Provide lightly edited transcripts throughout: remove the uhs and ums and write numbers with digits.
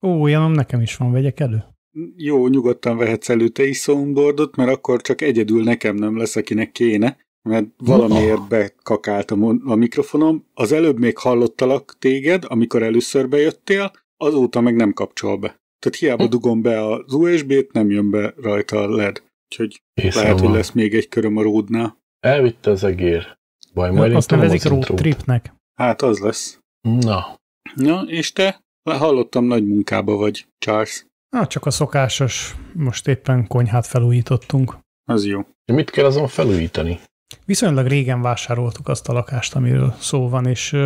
Ó, Janom, nekem is van, vegyek elő. Jó, nyugodtan vehetsz elő te is soundboardot, mert akkor csak egyedül nekem nem lesz, akinek kéne, mert valamiért bekakáltam a mikrofonom. Az előbb még hallottalak téged, amikor először bejöttél, azóta meg nem kapcsol be. Tehát hiába dugom be az USB-t, nem jön be rajta a LED. Úgyhogy lehet, hogy lesz még egy köröm a Ródnál. Elvitte az egér. Baj, majd azt nevezik road tripnek. Hát az lesz. Na, és te? Hallottam, nagy munkába vagy, Charles. Csak a szokásos, most éppen konyhát felújítottunk. Az jó. És mit kell azon felújítani? Viszonylag régen vásároltuk azt a lakást, amiről szó van, és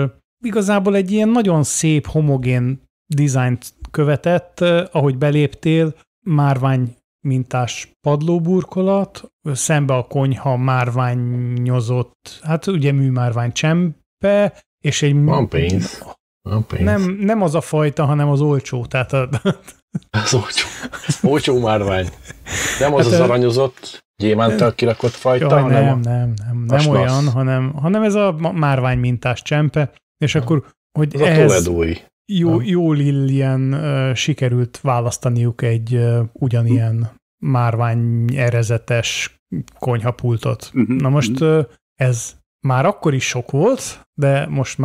igazából egy ilyen nagyon szép, homogén dizájnt követett, ahogy beléptél, márvány mintás padlóburkolat, szembe a konyha márványozott, hát ugye műmárvány csempe, és egy... Van pénz. Nem az a fajta, hanem az olcsó. Tehát az olcsó. Olcsó márvány. Nem az hát, az aranyozott, gyémántal kirakott fajta, hanem nem olyan, hanem ez a márvány mintás csempe, és akkor, hogy ez ehhez jól illien sikerült választaniuk egy ugyanilyen márvány erezetes konyhapultot. Na most ez már akkor is sok volt, de most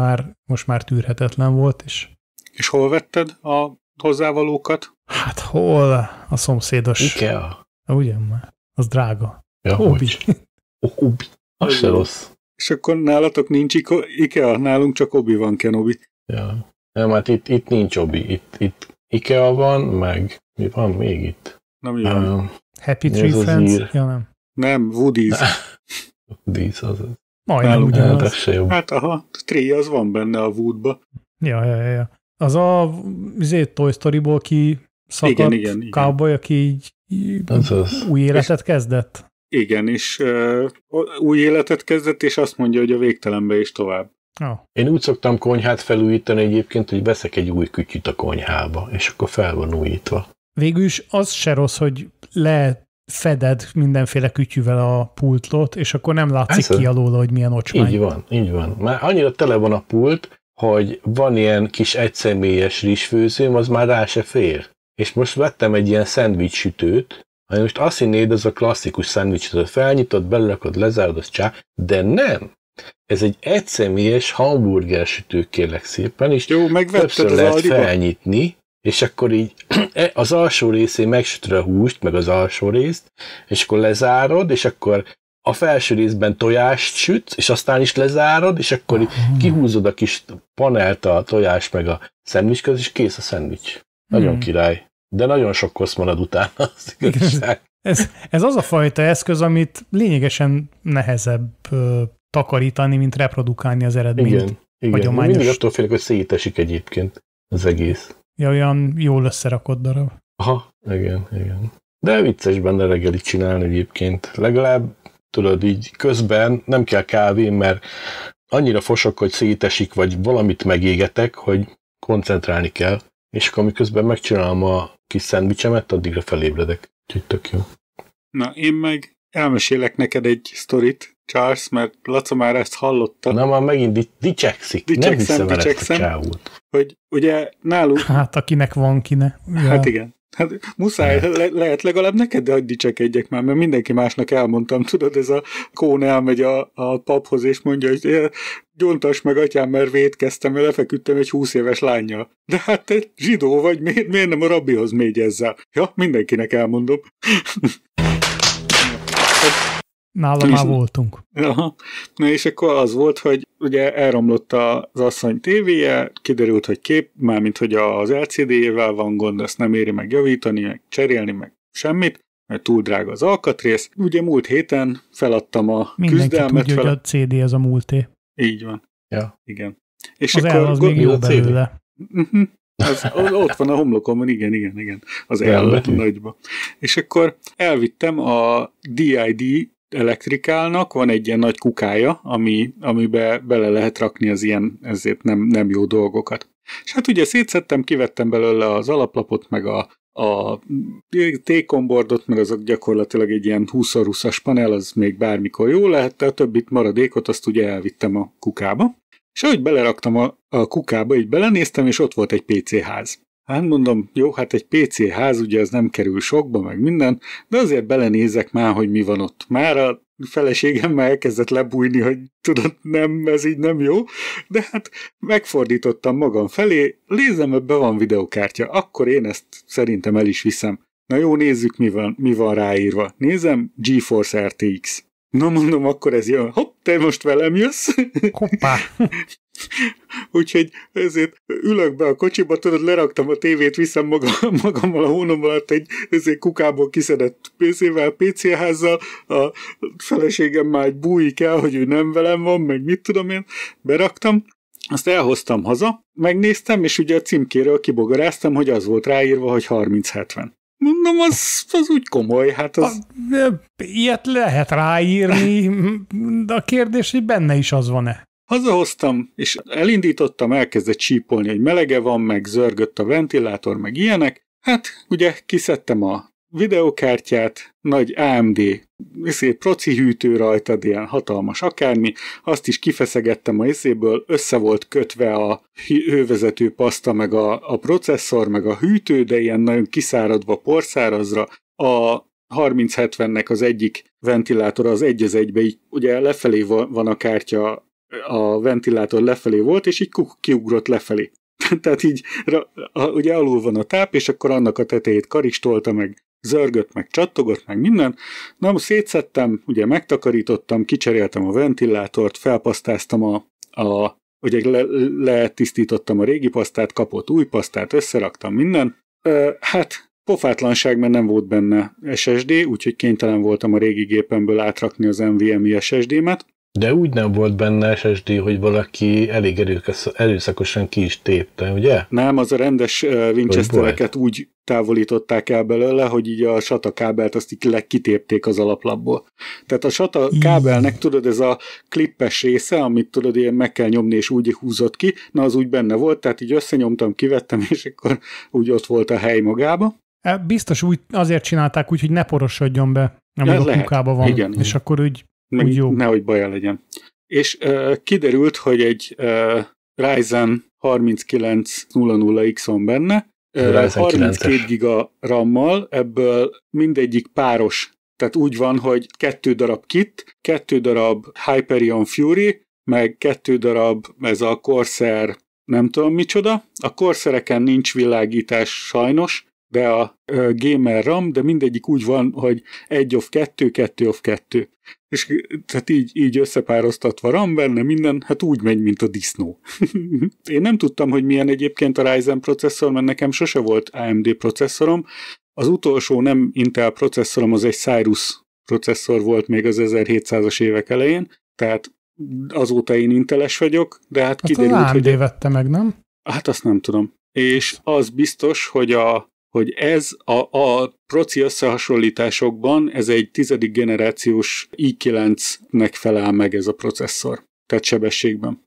már tűrhetetlen volt is. És hol vetted a hozzávalókat? Hát hol? A szomszédos. Ikea. Ugyan már. Az drága. Ja, Obi. Obi. Az se rossz. És akkor nálatok nincs Ikea, nálunk csak Obi van, Kenobi. Ja. Nem, hát itt nincs Obi. Itt Ikea van, meg mi van még itt? Nem jön. Happy Tree Friends? Ja, nem. Nem, Woody's. Woody's az. Majdnem ugyanaz. Hát aha, Tree az van benne a Woodba. Ja. Az a Toy Storyból szakadt igen. cowboy, aki így új életet kezdett. Igen, és új életet kezdett, és azt mondja, hogy a végtelenbe is tovább. Oh. Én úgy szoktam konyhát felújítani egyébként, hogy veszek egy új kütyüt a konyhába, és akkor fel van újítva. Végülis az se rossz, hogy lefeded mindenféle kütyüvel a pultot, és akkor nem látszik ki alóla, hogy milyen ocsmány. Így van. Már annyira tele van a pult, hogy van ilyen kis egyszemélyes rizsfőzőm, az már rá se fér. És most vettem egy ilyen szendvics sütőt, ami most azt hinnéd, az a klasszikus szendvics, felnyitod, belerakod, lezárod, az csá, de nem. Ez egy egyszemélyes hamburger sütő, kérlek szépen, és jó, többször lehet felnyitni, és akkor így az alsó részén megsütöd a húst, meg az alsó részt, és akkor lezárod, és akkor a felső részben tojást sütsz, és aztán is lezárod, és akkor kihúzod a kis panelt a tojás meg a szendvics között, és kész a szendvics. Nagyon király. De nagyon sok kosz marad utána, az igazság. Ez az a fajta eszköz, amit lényegesen nehezebb takarítani, mint reprodukálni az eredményt. Igen. Mindig attól félek, hogy szétesik egyébként az egész. Ja, olyan jól összerakott darab. Aha, igen. De vicces benne reggelit csinálni egyébként. Legalább, tudod, így közben nem kell kávé, mert annyira fosok, hogy szétesik, vagy valamit megégetek, hogy koncentrálni kell. És akkor miközben megcsinálom a kis szendvicsemet, addigra felébredek. Úgyhogy tök jó. Na, én meg elmesélek neked egy sztorit, Charles, mert Laca már ezt hallotta. Na, már megint dicsekszik. Nem hiszem el ezt a csávót. Hogy ugye nálunk... Hát, akinek van, kine. Ja. Hát igen. Hát muszáj, lehet legalább neked, de hogy dicsekedjek már, mert mindenki másnak elmondtam, tudod, ez a Kón elmegy a paphoz, és mondja, hogy gyontass meg, atyám, mert vétkeztem, mert lefeküdtem egy 20 éves lánnyal. De hát te zsidó vagy, miért nem a rabbihoz mégy ezzel? Ja, mindenkinek elmondom. Nálam már voltunk. Aha. Na és akkor az volt, hogy ugye elromlott az asszony tévéje, kiderült, hogy mármint hogy az LCD-jével van gond, azt nem éri meg javítani, meg cserélni, meg semmit, mert túl drága az alkatrész. Ugye múlt héten feladtam a mindenki küzdelmet. Mindenki tudja, hogy a CD ez a múlté. Így van. Ja. Igen. És az akkor az még jó belőle. Ott van a homlokomon, igen. Az el nagyba. És akkor elvittem a DID Elektrikálnak, van egy ilyen nagy kukája, amibe bele lehet rakni az ilyen, ezért nem jó dolgokat. És hát ugye szétszedtem, kivettem belőle az alaplapot, meg a T-comboardot, mert azok gyakorlatilag egy ilyen 20x20-as panel, az még bármikor jó lehet, de a többit maradékot azt ugye elvittem a kukába. És ahogy beleraktam a kukába, így belenéztem, és ott volt egy PC ház. Hát mondom, jó, hát egy PC ház, ugye ez nem kerül sokba, meg minden, de azért belenézek már, hogy mi van ott. Már a feleségem már elkezdett lebújni, hogy tudod, nem, ez így nem jó, de hát megfordítottam magam felé, nézem, ebbe van videokártya, akkor én ezt szerintem el is viszem. Na jó, nézzük, mi van ráírva. Nézem, GeForce RTX. Na mondom, akkor ez jön. Hopp, te most velem jössz? Hoppá! Úgyhogy ezért ülök be a kocsiba, tudod, leraktam a tévét, viszem magammal a hónom alatt egy kukából kiszedett PC-vel, PC-házzal, a feleségem már egy bújik el, hogy ő nem velem van, meg mit tudom én, beraktam, azt elhoztam haza, megnéztem, és ugye a címkéről kibogaráztam, hogy az volt ráírva, hogy 3070. Mondom, az úgy komoly, hát az... Ilyet lehet ráírni, de a kérdés, hogy benne is az van-e. Hazahoztam, és elindítottam, elkezdett csípolni, hogy melege van, meg zörgött a ventilátor, meg ilyenek. Hát, ugye kiszedtem a videokártyát, nagy AMD proci hűtő rajtad, ilyen hatalmas akármi, azt is kifeszegettem a eszéből, össze volt kötve a hővezető paszta, meg a processzor, meg a hűtő, de ilyen nagyon kiszáradva porszárazra. A 3070-nek az egyik ventilátora az egy az egybe, így ugye lefelé van a kártya, a ventilátor lefelé volt, és így kiugrott lefelé. Tehát így ugye alul van a táp, és akkor annak a tetejét karistolta, meg zörgött, meg csattogott, meg minden. Na, szétszedtem, ugye megtakarítottam, kicseréltem a ventilátort, felpasztáztam ugye letisztítottam a régi pasztát, kapott új pasztát, összeraktam minden. Hát pofátlanság, mert nem volt benne SSD, úgyhogy kénytelen voltam a régi gépemből átrakni az NVMe SSD-met. De úgy nem volt benne SSD, hogy valaki elég erőszakosan ki is tépte, ugye? Nem, az a rendes Winchestereket úgy távolították el belőle, hogy így a SATA kábelt azt így kitépték az alaplapból. Tehát a SATA kábelnek, tudod, ez a klippes része, amit tudod, ilyen meg kell nyomni, és úgy húzott ki, na az úgy benne volt, tehát így összenyomtam, kivettem, és akkor úgy ott volt a hely magába. Biztos úgy azért csinálták úgy, hogy ne porosodjon be, amíg a kukába van, igen, és akkor úgy jó. Nehogy baja legyen. És kiderült, hogy egy Ryzen 3900X van benne, 32 giga RAM-mal, ebből mindegyik páros. Tehát úgy van, hogy 2 darab kit, 2 darab Hyperion Fury, meg 2 darab ez a Corsair nem tudom micsoda. A Corsaireken nincs világítás sajnos, de a gamer RAM, de mindegyik úgy van, hogy 1 of 2, 2 of 2. És tehát így összepároztatva RAM benne minden, hát úgy megy, mint a disznó. Én nem tudtam, hogy milyen egyébként a Ryzen processzor, mert nekem sose volt AMD processzorom. Az utolsó nem Intel processzorom, az egy Cyrus processzor volt még az 1700-as évek elején, tehát azóta én Inteles vagyok, de hát kiderült, hogy... AMD vette meg, nem? Hát azt nem tudom. És az biztos, hogy ez a proci összehasonlításokban ez egy 10. generációs i9-nek felel meg ez a processzor, tehát sebességben.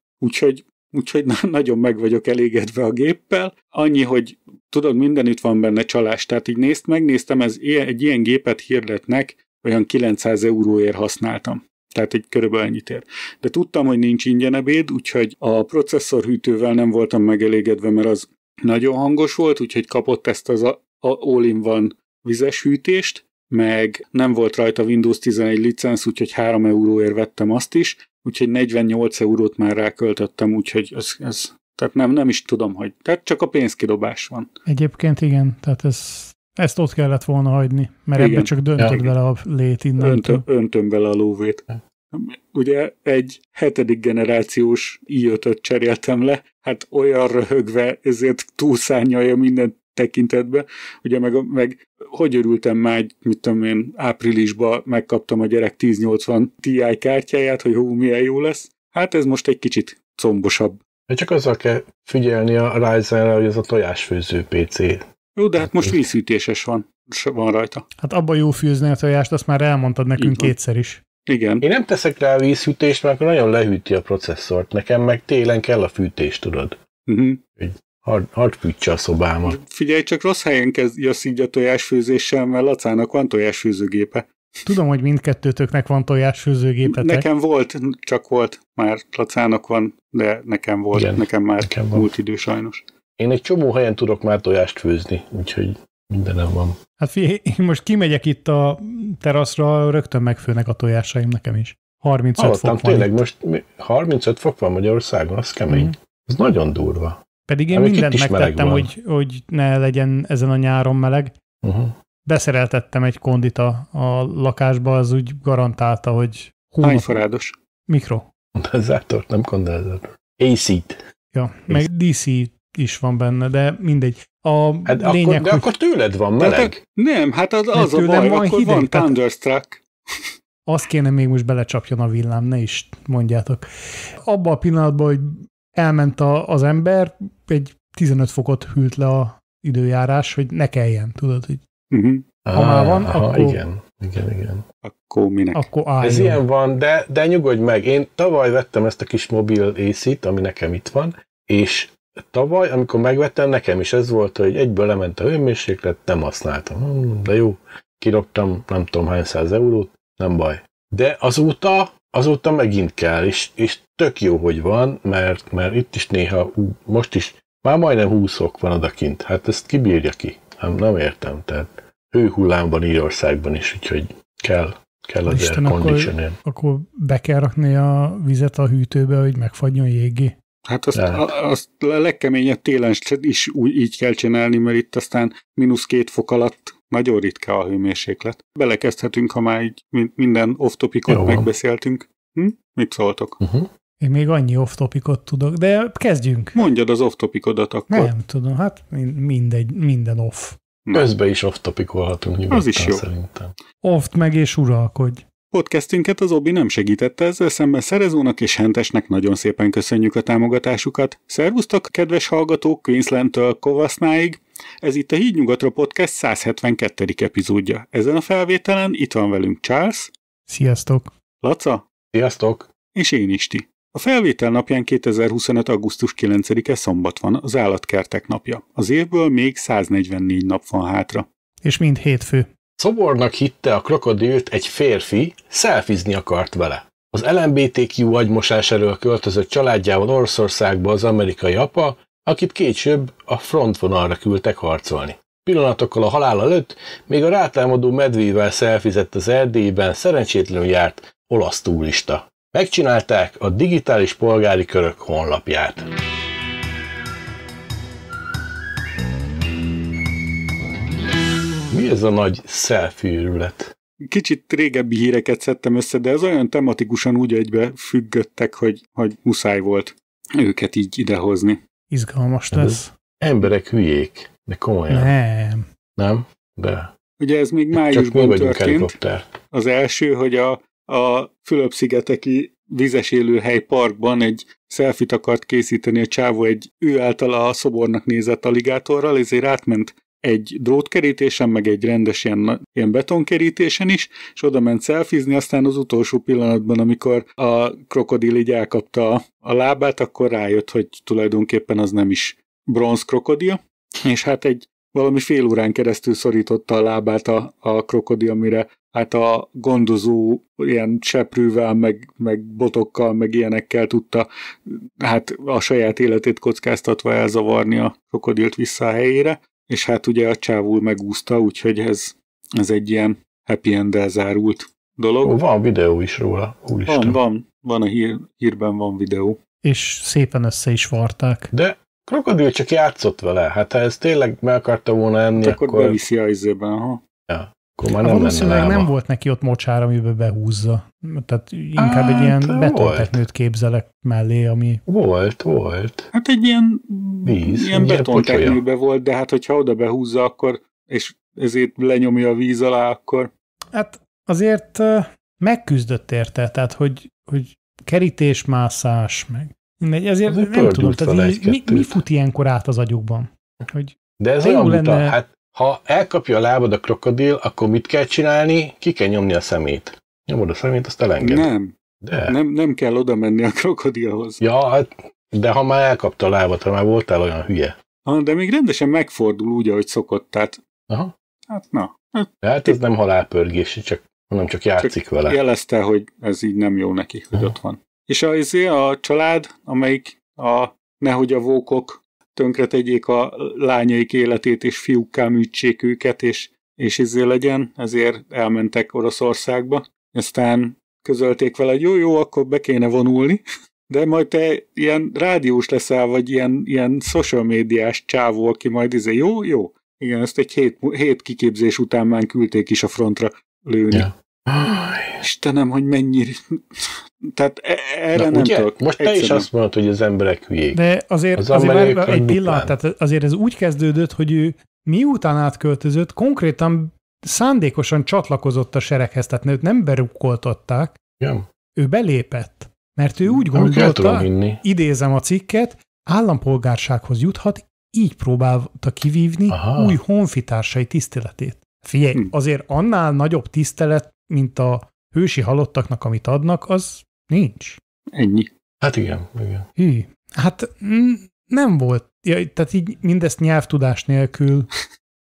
Úgyhogy nagyon meg vagyok elégedve a géppel. Annyi, hogy tudod, mindenütt van benne csalás, tehát így megnéztem, egy ilyen gépet hirdetnek, olyan 900 euróért használtam. Tehát egy körülbelül ennyit ér. De tudtam, hogy nincs ingyen ebéd, úgyhogy a processzorhűtővel nem voltam megelégedve, mert az nagyon hangos volt, úgyhogy kapott ezt az all-in-one vizes hűtést, meg nem volt rajta Windows 11 licensz, úgyhogy 3 euróért vettem azt is, úgyhogy 48 eurót már ráköltöttem, úgyhogy ez tehát nem is tudom, hogy. Tehát csak a pénzkidobás van. Egyébként igen, tehát ezt ott kellett volna hagyni, mert ebbe csak döntöd vele a lét innentől. Öntöm vele a lóvét. Ugye egy 7. generációs i5-öt cseréltem le, hát olyan röhögve, ezért túlszárnyalja minden tekintetbe. Ugye meg hogy örültem már, mit tudom én, áprilisban megkaptam a gyerek 1080 Ti kártyáját, hogy milyen jó lesz. Hát ez most egy kicsit combosabb. Csak azzal kell figyelni a Ryzenre, hogy ez a tojásfőző PC. Jó, de hát most vízhűtéses van rajta. Hát abba jó fűzni a tojást, azt már elmondtad nekünk kétszer is. Igen. Én nem teszek rá vízhűtést, mert akkor nagyon lehűti a processzort. Nekem meg télen kell a fűtés, tudod. Hadd fűtse a szobámat. Figyelj, csak rossz helyen jössz így a tojásfőzéssel, mert Lacának van tojásfőzőgépe. Tudom, hogy mindkettőtöknek van tojásfőzőgépetek. Nekem volt, csak volt. Már Lacának van, de nekem volt. Igen, nekem már múlt idő sajnos. Én egy csomó helyen tudok már tojást főzni, úgyhogy mindenem van. Hát figyelj, én most kimegyek itt a teraszra, rögtön megfőnek a tojásaim nekem is. 35 fok van. Tényleg itt. Most 35 fok van Magyarországon, az kemény. Ez nagyon durva. Pedig én mindent megtettem, hogy ne legyen ezen a nyáron meleg. Beszereltettem egy kondit a lakásba, az úgy garantálta, hogy... Hány farádos? Mikro. Kondenzátor, nem kondenzátor. AC-t. Ja, meg DC is van benne, de mindegy. Hát lényeg, akkor tőled van meleg? Nem, hát az a baj, akkor hideg, van Thunderstruck. Azt kéne még most belecsapjon a villám, ne is mondjátok. Abban a pillanatban, hogy elment az ember, egy 15 fokot hűlt le a időjárás, hogy ne kelljen, tudod, hogy ha már van, akkor... Igen. Akkor minek? Akkor álljon. Ez ilyen van, de nyugodj meg. Én tavaly vettem ezt a kis mobil AC-t, ami nekem itt van, és tavaly, amikor megvettem, nekem is ez volt, hogy egyből lement a hőmérséklet, nem használtam. De jó, kirobtam nem tudom hány 100 eurót, nem baj. De azóta megint kell, és tök jó, hogy van, mert itt is néha, most is, már majdnem 20 fok van odakint. Hát ezt kibírja ki? Nem értem. Tehát hőhullám van Írországban is, úgyhogy kell az air conditioner. Akkor be kell rakni a vizet a hűtőbe, hogy megfagyjon jéggé. Hát azt a legkeményebb télen is így kell csinálni, mert itt aztán -2 fok alatt nagyon ritka a hőmérséklet. Belekezdhetünk, ha már így minden off-topicot megbeszéltünk. Mit szóltok? Én még annyi off-topicot tudok, de kezdjünk. Mondjad az off-topicodat akkor. Nem tudom, hát minden off. Közben is off-topicolhatunk nyugodtan, az is jó. Szerintem. Off meg és uralkodj. Podcastünket az Obi nem segítette, ezzel szemben Szerezónak és Hentesnek nagyon szépen köszönjük a támogatásukat. Szervusztok, kedves hallgatók, Queenslandtől Kovasznáig. Ez itt a Híd Nyugatra Podcast 172. epizódja. Ezen a felvételen itt van velünk Charles. Sziasztok. Laca. Sziasztok. És én Isti. A felvétel napján 2025. augusztus 9-e szombat van, az állatkertek napja. Az évből még 144 nap van hátra. És mind hétfő. Szobornak hitte a krokodilt egy férfi, szelfizni akart vele. Az LMBTQ agymosás elől költözött családjával Oroszországba az amerikai apa, akit később a frontvonalra küldtek harcolni. Pillanatokkal a halál előtt még a rátámadó medvével szelfizett az erdélyben szerencsétlenül járt olasz turista. Megcsinálták a Digitális Polgári Körök honlapját. Mi ez a nagy selfie-ürület? Kicsit régebbi híreket szedtem össze, de ez olyan tematikusan úgy egybe függöttek, hogy muszáj volt őket így idehozni. Izgalmas lesz. Emberek hülyék, de komolyan. Nem? De... Ugye ez még májusban történt. Az első, hogy a Fülöp-szigeteki vizes élőhely parkban egy selfit akart készíteni a csávó ő által a szobornak nézett aligátorral, ezért átment egy drótkerítésen, meg egy rendes ilyen betonkerítésen is, és oda ment szelfizni, aztán az utolsó pillanatban, amikor a krokodil így elkapta a lábát, akkor rájött, hogy tulajdonképpen az nem is bronz krokodil, és hát valami fél órán keresztül szorította a lábát a krokodil, amire hát a gondozó ilyen seprűvel, meg botokkal, meg ilyenekkel tudta hát a saját életét kockáztatva elzavarni a krokodilt vissza a helyére, és hát ugye a csávul megúszta, úgyhogy ez egy ilyen happy end-el zárult dolog. Van videó is róla, úristen. Van a hírben van videó. És szépen össze is varták. De krokodil csak játszott vele, hát ha ez tényleg meg akarta volna enni, akkor beviszi a izében, ha. Ja, akkor már nem valószínűleg nem volt neki ott mocsár, amiben behúzza. Tehát inkább egy ilyen betonteknőt képzelek mellé, ami... Volt. Hát egy ilyen betonteknőbe volt, de hát hogyha oda behúzza, akkor, és ezért lenyomja a víz alá, akkor... Hát azért megküzdött érte, tehát hogy kerítésmászás, meg mindegy, ezért nem tudom, tehát mi fut ilyenkor át az agyukban? De ez olyan buta, hát ha elkapja a lábad a krokodil, akkor mit kell csinálni? Ki kell nyomni a szemét. Nyomod a szemét, azt elenged. Nem kell oda menni a krokodilhoz. Ja, hát, de ha már elkapta a lábad, ha már voltál olyan hülye. De még rendesen megfordul úgy, ahogy szokott, tehát... Aha. Hát na. Hát ez nem halálpörgés, csak játszik vele. Jelezte, hogy ez így nem jó neki, hogy ott van. És a család, amelyik nehogy a vókok tönkretegyék a lányaik életét, és fiúkká műtsék őket, és legyen, ezért elmentek Oroszországba. Aztán közölték vele, hogy jó, akkor be kéne vonulni, de majd te ilyen rádiós leszel, vagy ilyen social médiás csávó, aki majd jó. Igen, ezt egy hét kiképzés után már küldték is a frontra lőni. Ja. Istenem, hogy mennyire... Tehát erre nem tudok. Most te is azt mondod, hogy az emberek hülyék. De azért egy pillanat, tehát azért ez úgy kezdődött, hogy ő miután átköltözött, konkrétan szándékosan csatlakozott a sereghez, tehát őt nem berukkoltatták, ő belépett, mert ő úgy gondolta, idézem a cikket, állampolgársághoz juthat, így próbálta kivívni új honfitársai tiszteletét. Figyelj, azért annál nagyobb tisztelet, mint a hősi halottaknak, amit adnak, az nincs. Ennyi. Hát igen. Hű, hát nem volt. Ja, tehát így mindezt nyelvtudás nélkül.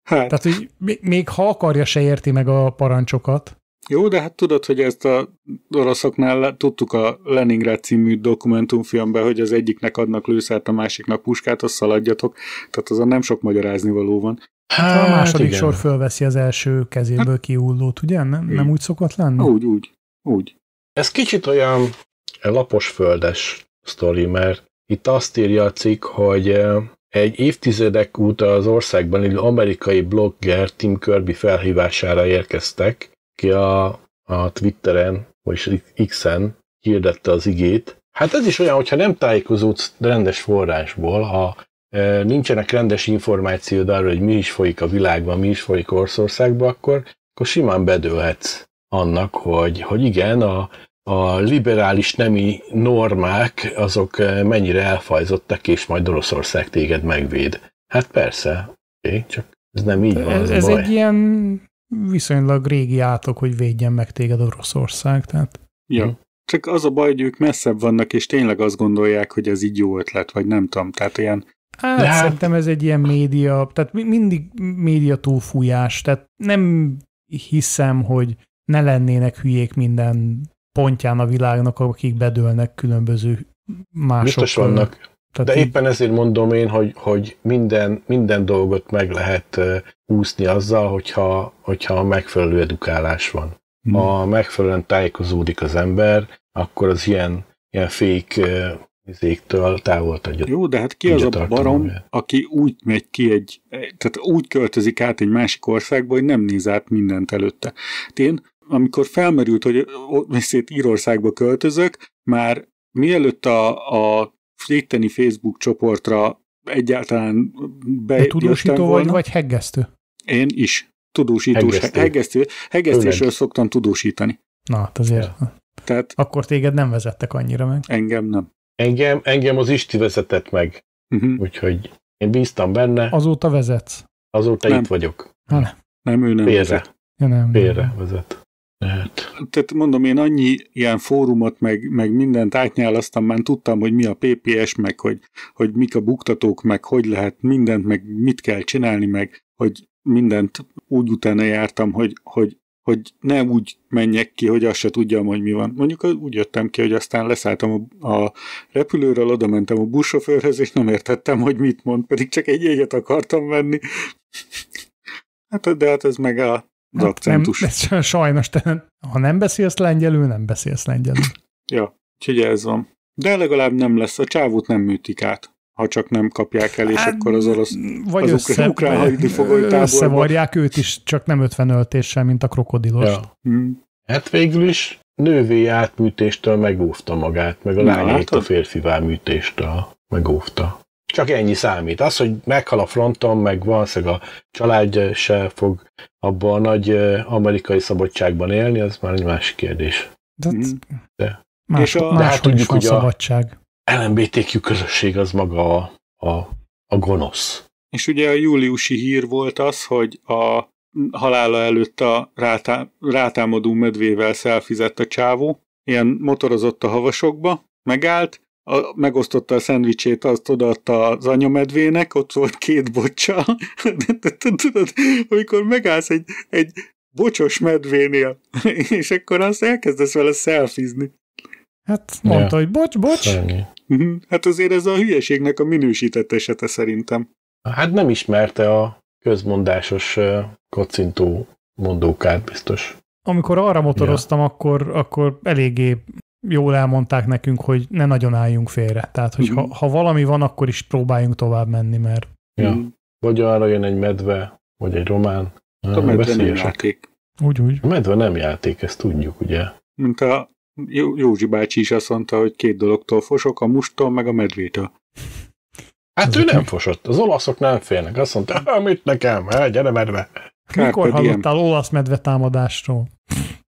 Hát. Tehát, hogy még ha akarja, se érti meg a parancsokat. Jó, de hát tudod, hogy ezt a oroszoknál tudtuk a Leningrád című dokumentumfilmben, hogy az egyiknek adnak lőszert, a másiknak puskát, azt szaladjatok. Tehát azon nem sok magyarázni való van. Hát, a második sor fölveszi az első kezéből kihullót, ugye? Nem úgy szokott lenni? Úgy. Ez kicsit olyan laposföldes sztori, mert itt azt írja a cikk, hogy egy évtizedek óta az országban élő amerikai blogger Tim Kirby felhívására érkeztek, ki a Twitteren, vagy X-en hirdette az igét. Hát ez is olyan, hogyha nem tájékozódsz rendes forrásból, ha nincsenek rendes információd arról, hogy mi is folyik a világban, mi is folyik Oroszországban, akkor simán bedőlhetsz annak, hogy igen, a liberális nemi normák, azok mennyire elfajzottak, és majd Oroszország téged megvéd. Hát persze, csak ez nem így van. Ez egy ilyen viszonylag régi átok, hogy védjen meg téged Oroszország. Tehát. Ja. Csak az a baj, hogy ők messzebb vannak, és tényleg azt gondolják, hogy ez így jó ötlet, vagy nem tudom, tehát ilyen... Szerintem ez egy ilyen média, tehát mindig média túlfújás, tehát nem hiszem, hogy ne lennének hülyék minden pontján a világnak, akik bedőlnek különböző másokkal. Biztos vannak. Tehát de éppen ezért mondom én, hogy minden dolgot meg lehet úszni azzal, hogyha megfelelő edukálás van. Ha megfelelően tájékozódik az ember, akkor az ilyen fake izéktől távol adja. Jó, de hát ki az a barom, aki úgy megy ki tehát úgy költözik át egy másik országba, hogy nem néz át mindent előtte. Én, amikor felmerült, hogy Írországba költözök, már mielőtt a itteni Facebook csoportra egyáltalán tudósító vagy heggesztő? Én is. Tudósítós. Heggesztésről szoktam tudósítani. Na, hát azért. Ja. Tehát, akkor téged nem vezettek annyira meg. Engem nem. Engem az Isti vezetett meg. Úgyhogy én bíztam benne. Azóta vezetsz? Azóta nem. Itt vagyok. Nem, ő nem vezet. Félre vezet. Tehát mondom, én annyi ilyen fórumot, meg mindent átnyálasztam, már tudtam, hogy mi a PPS, meg hogy mik a buktatók, meg hogy lehet mindent, meg mit kell csinálni, meg hogy mindent úgy utána jártam, hogy ne úgy menjek ki, hogy azt se tudjam, hogy mi van. Mondjuk úgy jöttem ki, hogy aztán leszálltam a repülőről, oda mentem a buszsofőrhöz, és nem értettem, hogy mit mond, pedig csak egy jegyet akartam venni. De hát ez meg az akcentus. Nem, sajnos, ha nem beszélsz lengyelül, nem beszélsz lengyelül. Ja, úgyhogy ez van. De legalább nem lesz, a csávót nem műtik át, ha csak nem kapják el, és akkor az orosz, vagy az ukrán hadifogolytáborban. Összevarják őt is, csak nem 50 öltéssel, mint a krokodilos. Ja. Hát végül is nővély átműtéstől megóvta magát, meg a lányait a férfivá műtéstől megóvta. Csak ennyi számít. Az, hogy meghal a fronton, meg valószínűleg a családja se fog abban a nagy amerikai szabadságban élni, az már egy másik kérdés. De hát tudjuk, hogy szabadság. A LMBTQ közösség az maga a gonosz. És ugye a júliusi hír volt az, hogy a halála előtt a rátámadó medvével szelfizett a csávó, ilyen motorozott a havasokba, megállt, megosztotta a szendvicsét, azt odaadta az anyamedvének, ott volt 2 bocsa. Tudod, amikor megállsz egy bocsos medvénél, és akkor azt elkezdesz vele szelfizni. Hát mondta, hogy bocs. Hát azért ez a hülyeségnek a minősített esete szerintem. Hát nem ismerte a közmondásos kocintó mondókát biztos. Amikor arra motoroztam, akkor eléggé jól elmondták nekünk, hogy ne nagyon álljunk félre. Tehát, hogy ha valami van, akkor is próbáljunk tovább menni, mert... Ja. Vagy arra jön egy medve, vagy egy román. A medve nem játék. Úgy. A medve nem játék, ezt tudjuk, ugye? Mint a Józsi bácsi is azt mondta, hogy 2 dologtól fosok, a mustól, meg a medvétől. Hát ő nem fosott. Az olaszok nem félnek. Azt mondta, mit nekem? Gyere medve. Mikor hallottál olasz medve támadásról?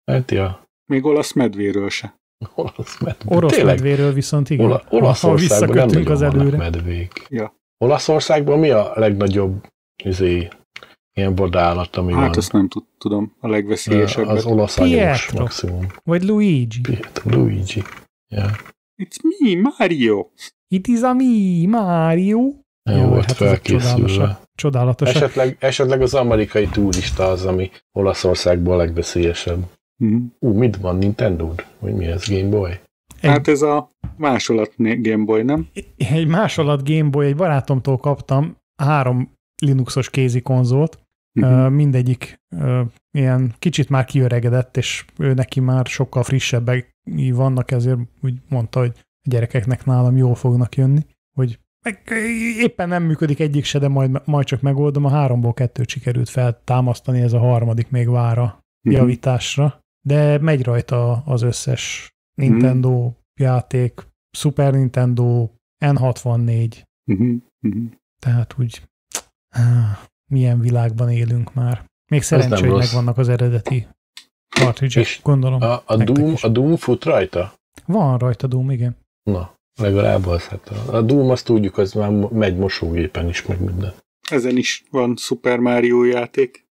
Hát ja. Még olasz medvéről se. Olasz medvé. Orosz medvéről viszont igen. Olaszországban nem nagyon az vannak medvék. Ja. Olaszországban mi a legnagyobb ilyen vadállat, ami van? Hát azt nem tudom. A legveszélyesebb. Az olasz anyós maximum. Vagy Luigi. Luigi. Yeah. It's me, Mario. It is a me, Mario. Jó, volt felkészülve. Csodálatos. Esetleg az amerikai turista az, ami Olaszországból a legveszélyesebb. Mit van, Nintendo-d? Vagy mi ez, Game Boy? Hát ez a másolat Game Boy, nem? Egy másolat Game Boy, egy barátomtól kaptam 3 Linuxos kézi konzolt, mindegyik ilyen kicsit már kiöregedett, és ő neki már sokkal frissebbek vannak, ezért úgy mondta, hogy a gyerekeknek nálam jól fognak jönni, hogy éppen nem működik egyik se, de majd csak megoldom, a 3-ból 2 sikerült feltámasztani, ez a 3. még vár a javításra, de megy rajta az összes Nintendo játék, Super Nintendo, N64, tehát úgy milyen világban élünk már. Még szerencsé, hogy megvannak az eredeti cartridge-ek, gondolom. A Doom fut rajta? Van rajta Doom, igen. Na, legalább az. Hát a Doom, azt tudjuk, az már megy mosógépen is, meg minden. Ezen is van Super Mario játék.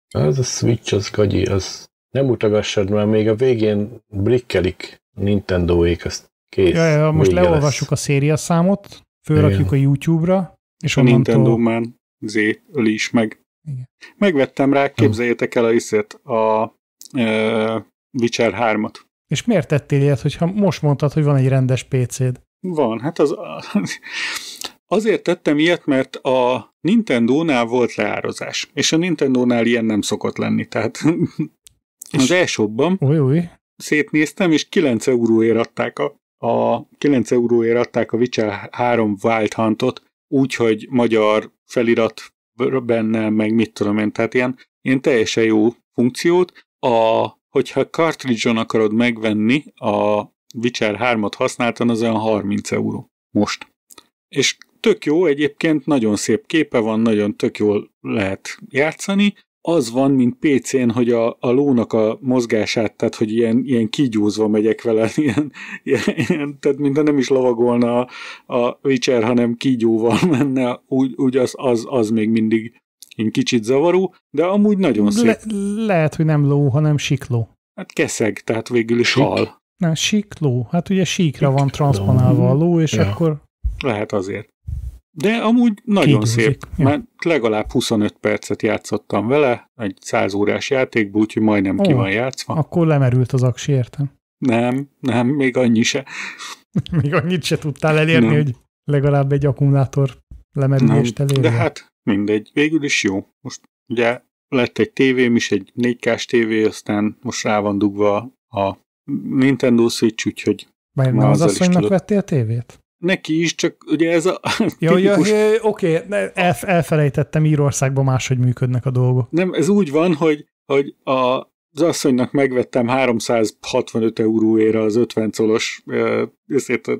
Az a Switch, az gagyi, az nem utagassad, mert még a végén brikkelik Nintendo-ék, azt kész. Ja, most leolvassuk a szériaszámot, fölrakjuk a YouTube-ra, és a Nintendo már öli is meg. Igen. Megvettem rá, képzeljétek el a Witcher 3-at. És miért tettél ilyet, hogyha most mondtad, hogy van egy rendes PC-d? Van, hát azért tettem ilyet, mert a Nintendo-nál volt leározás, és a Nintendo-nál ilyen nem szokott lenni, tehát az e-shopban szétnéztem, és 9 euróért adták a 9 euróért adták a Witcher 3 Wild Huntot, úgyhogy magyar felirat benne, meg mit tudom én, tehát ilyen teljesen jó funkciót. Hogyha cartridge-on akarod megvenni, a Witcher 3-at használtan, az olyan 30 euró most. És tök jó, egyébként nagyon szép képe van, nagyon tök jól lehet játszani. Az van, mint PC-n, hogy a lónak a mozgását, tehát hogy ilyen kígyózva megyek vele, tehát mintha nem is lovagolna a Witcher, hanem kígyóval menne, úgy az még mindig kicsit zavaró, de amúgy nagyon szép. Lehet, hogy nem ló, hanem sikló. Hát keszeg, tehát végül is hal. Nem, sikló. Hát ugye síkra van transponálva a ló, és akkor... Lehet azért. De amúgy nagyon szép, mert legalább 25 percet játszottam vele, egy 100 órás játékból, úgyhogy majdnem ki van játszva. Akkor lemerült az aksi, értem. Nem, még annyi se. Még annyit se tudtál elérni, hogy legalább egy akkumulátor lemerülést elérni. De hát mindegy, végül is jó. Most ugye lett egy tévém is, egy 4K-s tévé, aztán most rá van dugva a Nintendo Switch, úgyhogy már az asszonynak vettél a tévét? Neki is, csak ugye ez a tipikus... Oké, elfelejtettem, Írországban máshogy működnek a dolgok. Nem, ez úgy van, hogy az asszonynak megvettem 365 euróért az 50 colos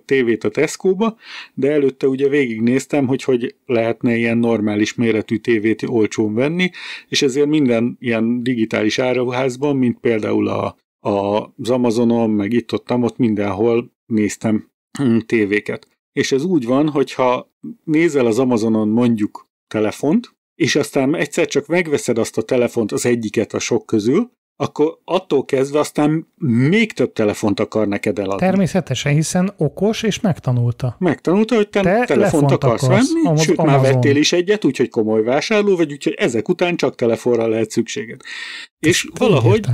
tévét a Tesco-ba, de előtte ugye végignéztem, hogy lehetne ilyen normális méretű tévét olcsón venni, és ezért minden ilyen digitális áruházban, mint például az Amazonon, meg itt-ott mindenhol néztem tévéket. És ez úgy van, hogyha nézel az Amazonon mondjuk telefont, és aztán egyszer csak megveszed azt a telefont, az egyiket a sok közül, akkor attól kezdve aztán még több telefont akar neked eladni. Természetesen, hiszen okos és megtanulta. Megtanulta, hogy te telefont akarsz venni, sőt Amazon. Már vettél is egyet, úgyhogy komoly vásárló vagy, úgyhogy ezek után csak telefonra lehet szükséged. És valahogy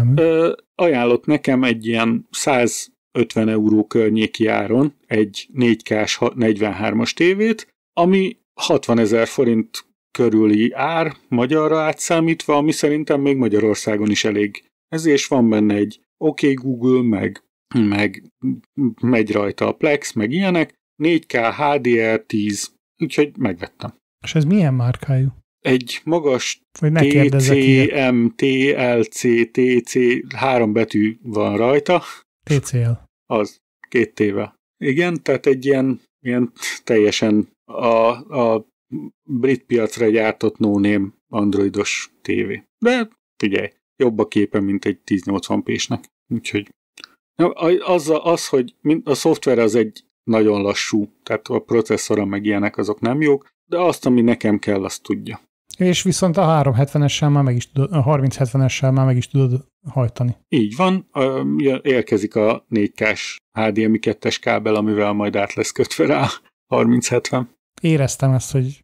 ajánlott nekem egy ilyen 150 50 euró környéki áron egy 4K-s 43-as tévét, ami 60 000 forint körüli ár magyarra átszámítva, ami szerintem még Magyarországon is elég. Ezért is van benne egy OK Google, meg megy rajta a Plex, meg ilyenek, 4K HDR10, úgyhogy megvettem. És ez milyen márkájú? Egy magas TCM, TLC, TC, 3 betű van rajta. TCL. Az, 2 téve. Igen, tehát egy ilyen teljesen a brit piacra gyártott no-name androidos tévé. De figyelj, jobb a képe, mint egy 1080p-snek. Úgyhogy az, hogy a szoftver az egy nagyon lassú, tehát a processzora meg ilyenek azok nem jók, de azt, ami nekem kell, azt tudja. És viszont a 370-essel már meg is tudod, a 3070-essel már meg is tudod hajtani. Így van, érkezik a 4K-s HDMI 2-es kábel, amivel majd át lesz kötve rá 3070. Éreztem ezt, hogy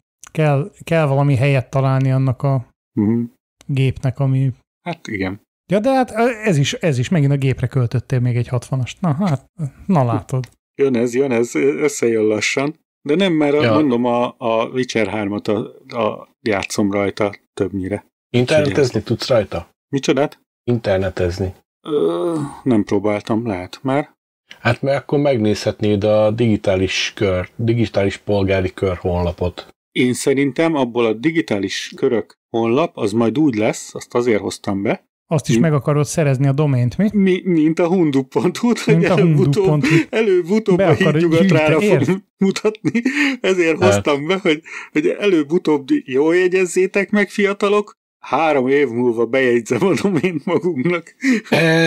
kell valami helyet találni annak a gépnek, ami... Hát igen. Ja, de hát ez is megint a gépre költöttél még egy 60-ast. Na látod. Jön ez, összejön lassan. De nem, mert mondom, a Witcher 3-at játszom rajta többnyire. Internetezni tudsz rajta? Micsodát? Internetezni. Nem próbáltam, lehet már. Hát mert akkor megnézhetnéd a digitális polgári kör honlapot. Én szerintem abból a digitális körök honlap, az majd úgy lesz, azt azért hoztam be. Azt is meg akarod szerezni a domént, mi? Mint a hundu.hu-t, hogy előbb-utóbb a hídnyugatrára fog mutatni. Ezért hoztam be, hogy előbb-utóbb jól jegyezzétek meg, fiatalok, 3 év múlva bejegyzem a domént magunknak.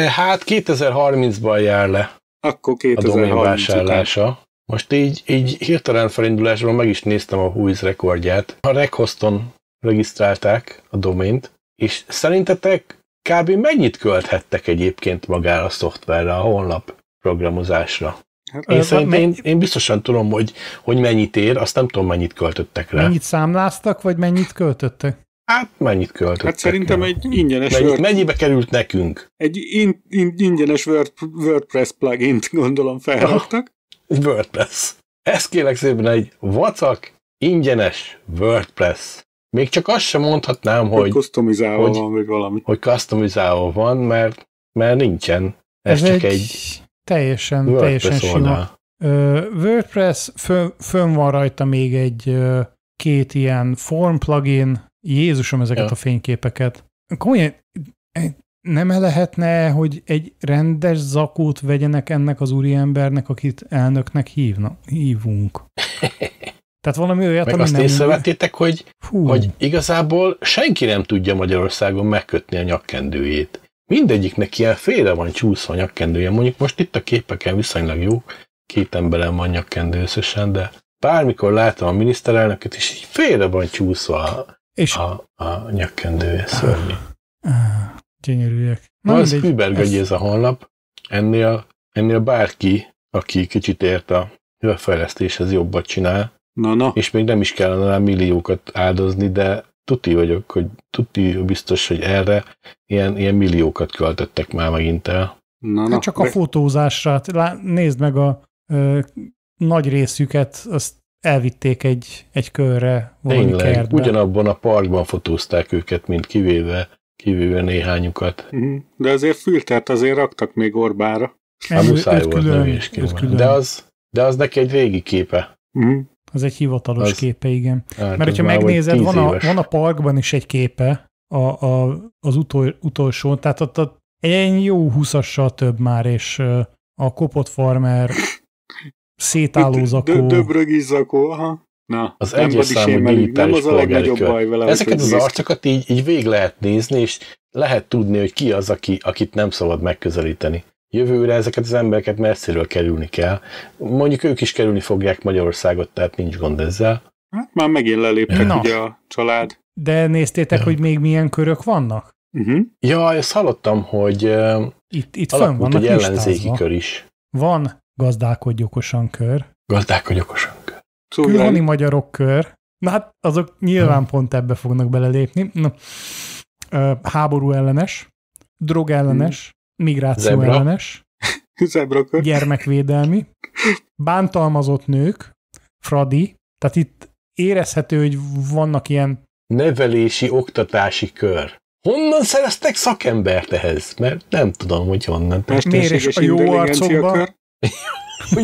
Hát 2030-ban jár le akkor a domén vásárlása. Most így hirtelen felindulásban meg is néztem a Whois rekordját. A Rekhoston regisztrálták a domént, és szerintetek kb. Mennyit költhettek egyébként magára a szoftverre, a honlap programozásra? Én biztosan tudom, hogy mennyit ér, azt nem tudom, mennyit költöttek rá. Mennyit számláztak, vagy mennyit költöttek? Hát mennyit költöttek? Hát szerintem egy ingyenes mennyibe került nekünk? Egy ingyenes WordPress plugint gondolom felraktak. WordPress. Ez kérlek szépen egy vacak, ingyenes WordPress. Még csak azt sem mondhatnám, hogy customizálva van, vagy valami. Hogy customizálva van, mert nincsen. Ez csak egy teljesen sima. WordPress, fönn van rajta még egy 2 ilyen form plugin. Jézusom, ezeket a fényképeket. Komolyan, nem lehetne, hogy egy rendes zakót vegyenek ennek az úriembernek, akit elnöknek hívunk? Tehát valami olyat, meg azt észrevettétek, hogy igazából senki nem tudja Magyarországon megkötni a nyakkendőjét. Mindegyiknek ilyen félre van csúszva a nyakkendője. Mondjuk most itt a képeken viszonylag jó, 2 emberen van nyakkendő összesen, de bármikor látom a miniszterelnököt, és így félre van csúszva a nyakkendője, szörnyű. Gyönyörűek. Az übergagyi ez a honlap. Ennél bárki, aki kicsit ért a webfejlesztéshez jobbat csinál, és még nem is kellene rá milliókat áldozni, de tuti biztos, hogy erre ilyen milliókat költöttek már megint el. Hát csak a fotózásra. Nézd meg a nagy részüket, azt elvitték egy körre valami kertbe. Ugyanabban a parkban fotózták őket, mint kivéve néhányukat. De azért filtert azért raktak még Orbánra. Muszáj volt, nem is de az neki egy régi képe. Az egy hivatalos képe, igen. Mert hogyha megnézed, van a parkban is egy képe az utolsó, tehát ott egy jó 20-assal több már, és a kopott farmer, szétálló zakó. Döbrögi zakó, aha. Na, az egyes számú digitális polgári kör. Ezeket az arcokat így végig lehet nézni, és lehet tudni, hogy ki az, akit nem szabad megközelíteni. Jövőre ezeket az embereket messziről kerülni kell. Mondjuk ők is kerülni fogják Magyarországot, tehát nincs gond ezzel. Hát már megint leléptek ugye a család. De néztétek, hogy még milyen körök vannak? Ja, ezt hallottam, hogy itt fönn vannak egy ellenzéki kör is. Van gazdálkodj okosan kör. Gazdálkodj okosan kör. Külhoni magyarok kör. Na hát azok nyilván pont ebbe fognak belelépni. Háború ellenes, drog ellenes, migráció ellenes, Zebrakör. Gyermekvédelmi. Bántalmazott nők. Fradi. Tehát itt érezhető, hogy vannak ilyen... Nevelési, oktatási kör. Honnan szereztek szakembert ehhez? Mert nem tudom, hogy honnan. Mesterséges a jó intelligencia arcokba? kör.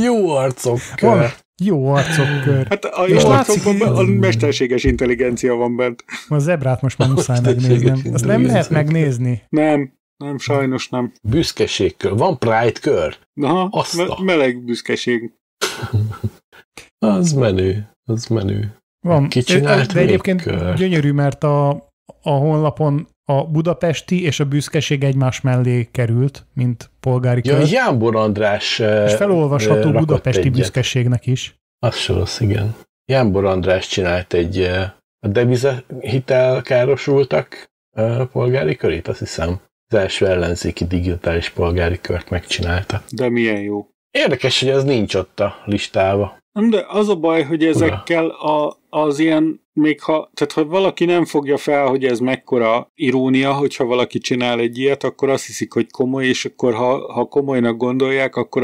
Jó arcok Van kör. jó arcok kör. Hát a És jó látszik, arcokban a mesterséges intelligencia van bent. A zebrát most már muszáj Mesterséges megnéznem. Azt nem lehet intelligencia. megnézni. Nem, sajnos nem. Büszkeség kör. Van Pride kör? Aha, Azt a- meleg büszkeség. Az menő. Van. Ki csinált De még egyébként kör? gyönyörű, mert a honlapon a budapesti és a büszkeség egymás mellé került, mint polgári Ja, kör. Jámbor András És felolvasható rakott budapesti egyet. büszkeségnek is. Az se rossz, igen. Jámbor András csinált egy a devizahitel károsultak polgári körét, azt hiszem. Az első ellenzéki digitális polgári kört megcsinálta. De milyen jó. Érdekes, hogy ez nincs ott a listába. Nem, de az a baj, hogy ezekkel az ilyen, tehát ha valaki nem fogja fel, hogy ez mekkora irónia, hogyha valaki csinál egy ilyet, akkor azt hiszik, hogy komoly, és akkor ha komolynak gondolják, akkor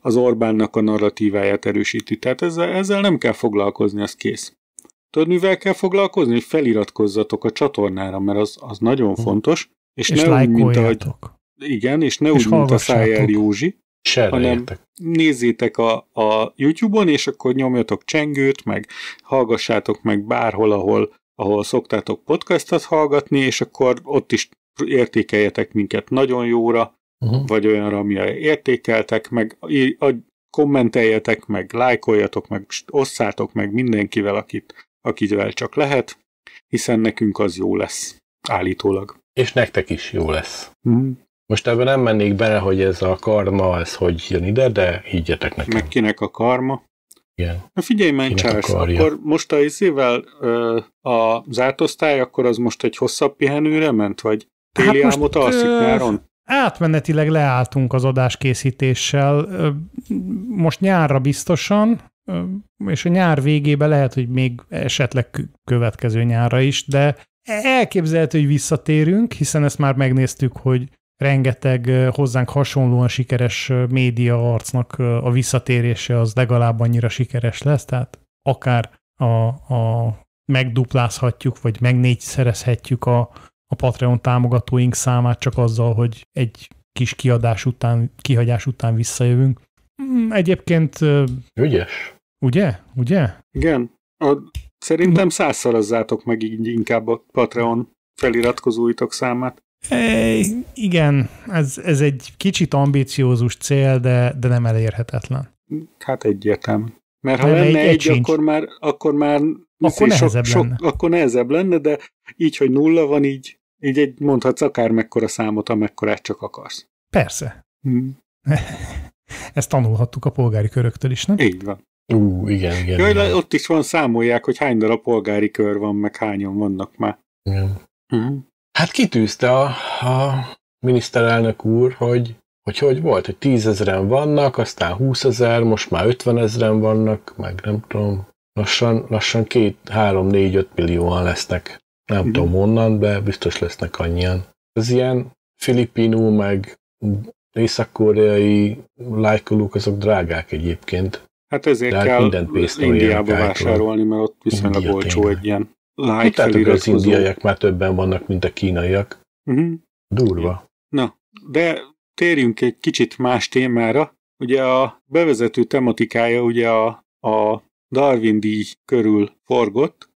az Orbánnak a narratíváját erősíti. Tehát ezzel nem kell foglalkozni, az kész. Tudod, mivel kell foglalkozni? Hogy feliratkozzatok a csatornára, mert az nagyon fontos, és ne úgy, mint ahogy, igen, és ne úgy, mint a Szájer Józsi, hanem nézzétek a YouTube-on, és akkor nyomjatok csengőt, meg hallgassátok meg bárhol, ahol szoktátok podcastot hallgatni, és akkor ott is értékeljetek minket nagyon jóra, vagy olyanra, amire értékeltek, meg kommenteljetek, meg lájkoljatok, meg osszátok meg mindenkivel, akivel csak lehet, hiszen nekünk az jó lesz, állítólag. És nektek is jó lesz. Most ebben nem mennék bele, hogy ez a karma, ez hogy jön ide, de higgyetek nekem. Meg kinek a karma. Igen. Na figyelj már, Charles, akkor most a izével a zárt osztály, akkor az most egy hosszabb pihenőre ment, vagy téli álmot alszik nyáron? Átmenetileg leálltunk az adáskészítéssel. Most nyárra biztosan, és a nyár végében lehet, hogy még esetleg következő nyárra is, de elképzelhető, hogy visszatérünk, hiszen ezt már megnéztük, hogy rengeteg hozzánk hasonlóan sikeres média arcnak a visszatérése az legalább annyira sikeres lesz, tehát akár megduplázhatjuk, vagy megnégyszerezhetjük a Patreon támogatóink számát csak azzal, hogy egy kis kihagyás után visszajövünk. Egyébként... Ügyes. Ugye? Igen. Szerintem 100-szorozzátok meg így inkább a Patreon feliratkozóitok számát. Igen, ez egy kicsit ambiciózus cél, de nem elérhetetlen. Hát egyértelmű. Mert ha lenne egy akkor már akkor nehezebb lenne, de így, hogy 0 van, így mondhatsz akármekkora számot, amekkorát csak akarsz. Persze. Ezt tanulhattuk a polgári köröktől is, nem? Így van. Igen. Jaj, ott is van, számolják, hogy hány darab polgári kör van, meg hányan vannak már. Igen. Hát kitűzte a miniszterelnök úr, hogy volt, hogy 10 000 vannak, aztán 20 000, most már 50 000 vannak, meg nem tudom, lassan 2, 3, 4, 5 millióan lesznek. Nem tudom honnan, de biztos lesznek annyian. Az ilyen filipinó, meg észak-koreai lájkolók, azok drágák egyébként. Hát ezért kell Indiába vásárolni, mert ott viszonylag olcsó egy ilyen like feliratkozó. Az indiaiak már többen vannak, mint a kínaiak. Durva. Na, de térjünk egy kicsit más témára. Ugye a bevezető tematikája ugye a Darwin-díj körül forgott,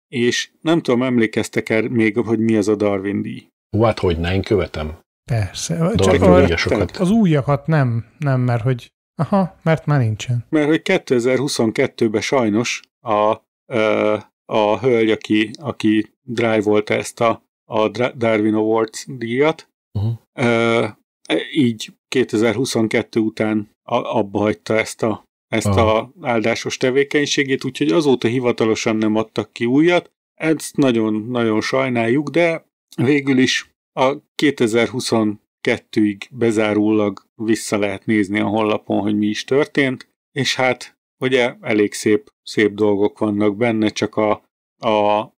és nem tudom, emlékeztek-e még, hogy mi az a Darwin-díj? Hát hogyne, én követem. Persze. Csak az újakat nem, mert hogy mert már nincsen. Mert hogy 2022-ben sajnos a hölgy, aki drive-olta ezt a Darwin Awards díjat, így 2022 után abba hagyta ezt a áldásos tevékenységét, úgyhogy azóta hivatalosan nem adtak ki újat. Ezt nagyon-nagyon sajnáljuk, de végül is a 2022-ig bezárólag vissza lehet nézni a honlapon, hogy mi is történt, és hát ugye elég szép dolgok vannak benne, csak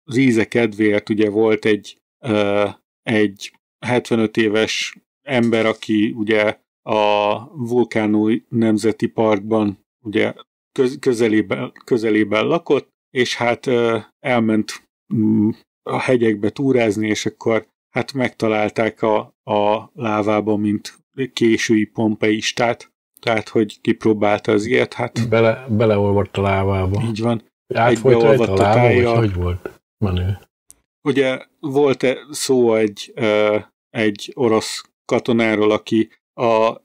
az íze kedvéért ugye volt egy 75 éves ember, aki ugye a Vulcano Nemzeti Parkban ugye közelében lakott, és hát elment a hegyekbe túrázni, és akkor hát megtalálták a lávában, mint késői pompeistát, tehát, hogy kipróbálta az ilyet, hát... Beleolvadt a lávába. Így van. Átfolyt rajta a lába, vagy hogy volt menő? Ugye volt szó egy orosz katonáról, aki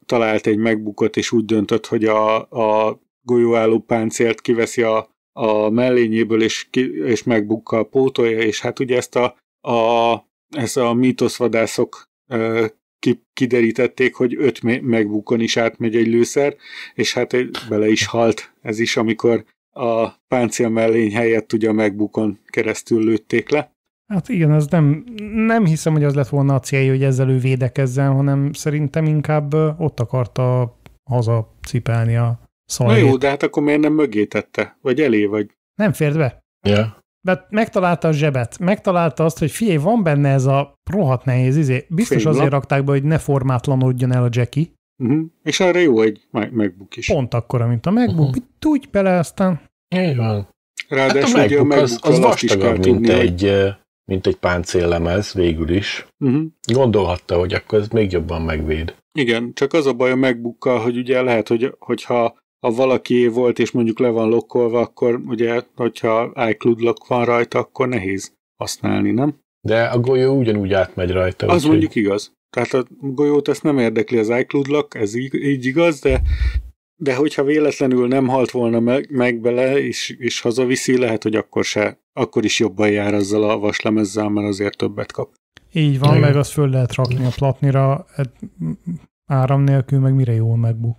talált egy MacBookot, és úgy döntött, hogy a golyóálló páncélt kiveszi a mellényéből, és MacBookkal pótolja, és hát ugye ezt a mítoszvadászok kiderítették, hogy 5 MacBookon is átmegy egy lőszer, és hát bele is halt ez is, amikor a páncél mellény helyett ugye a MacBookon keresztül lőtték le. Hát igen, ez nem hiszem, hogy az lett volna a célja, hogy ezzel ő védekezzen, hanem szerintem inkább ott akarta hazacipelni a szarjét. Na jó, de hát akkor miért nem mögé tette? Vagy elé, vagy? Nem fért be. Yeah. De megtalálta a zsebet. Megtalálta azt, hogy figyelj, van benne ez a rohadt nehéz biztos Fénylap. Azért rakták be, hogy ne formátlanodjon el a Jackie. És arra jó egy MacBook is. Pont akkora, mint a MacBook. Tudj bele, aztán... Így van. Ráadásul hát a MacBook az vastagabb, tudni, mint egy páncéllemez végül is. Gondolhatta, hogy akkor ez még jobban megvéd. Igen, csak az a baj a MacBookkal, hogy ugye lehet, hogyha valaki volt, és mondjuk le van lokkolva, akkor ugye, hogyha iCloud lock van rajta, akkor nehéz használni, nem? De a golyó ugyanúgy átmegy rajta. Az mondjuk igaz. Tehát a golyót ezt nem érdekli az iCloud lock, ez így igaz, de hogyha véletlenül nem halt volna meg bele, és hazaviszi, lehet, hogy akkor is jobban jár azzal a vaslemezzel, mert azért többet kap. Így van, meg azt föl lehet rakni a platnira, áram nélkül, meg mire jó a MacBook.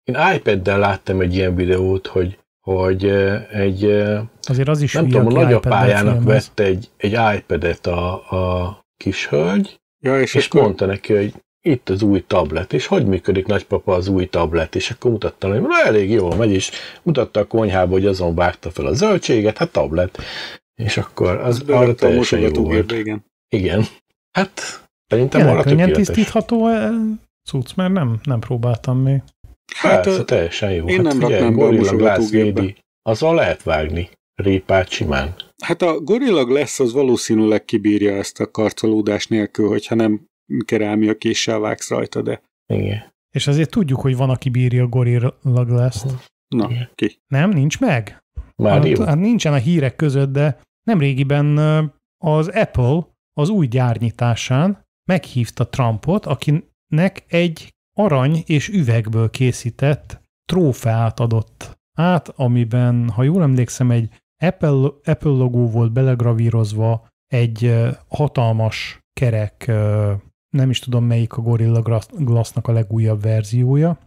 Én iPad-del láttam egy ilyen videót, hogy egy azért az is nem tudom, a nagyapájának vette egy iPad-et a kis hölgy, és mondta neki, hogy itt az új tablet, és hogy működik nagypapa az új tablet, és akkor mutattam, hogy elég jól megy, és mutatta a konyhába, hogy azon vágta fel a zöldséget, hát tablet. És akkor az arra teljesen jó volt. Igen. Hát szerintem arra tökéletes. Könnyen tisztítható cucc, mert nem próbáltam még. Persze, teljesen jó. Én nem raknám be a mosogatógépbe. Azzal lehet vágni répát simán. Hát a Gorilla Glass az valószínűleg kibírja ezt a karcolódás nélkül, hogyha nem kerámia késsel vágsz rajta, de... Igen. És azért tudjuk, hogy van, aki bírja a Gorilla Glass-t. Na, ki? Nem? Nincs meg? Már hát nincsen a hírek között, de nemrégiben az Apple az új gyárnyitásán meghívta Trumpot, akinek egy arany és üvegből készített trófeát adott át, amiben, ha jól emlékszem, egy Apple logó volt belegravírozva, egy hatalmas kerek, nem is tudom melyik a Gorilla Glass-nak a legújabb verziója,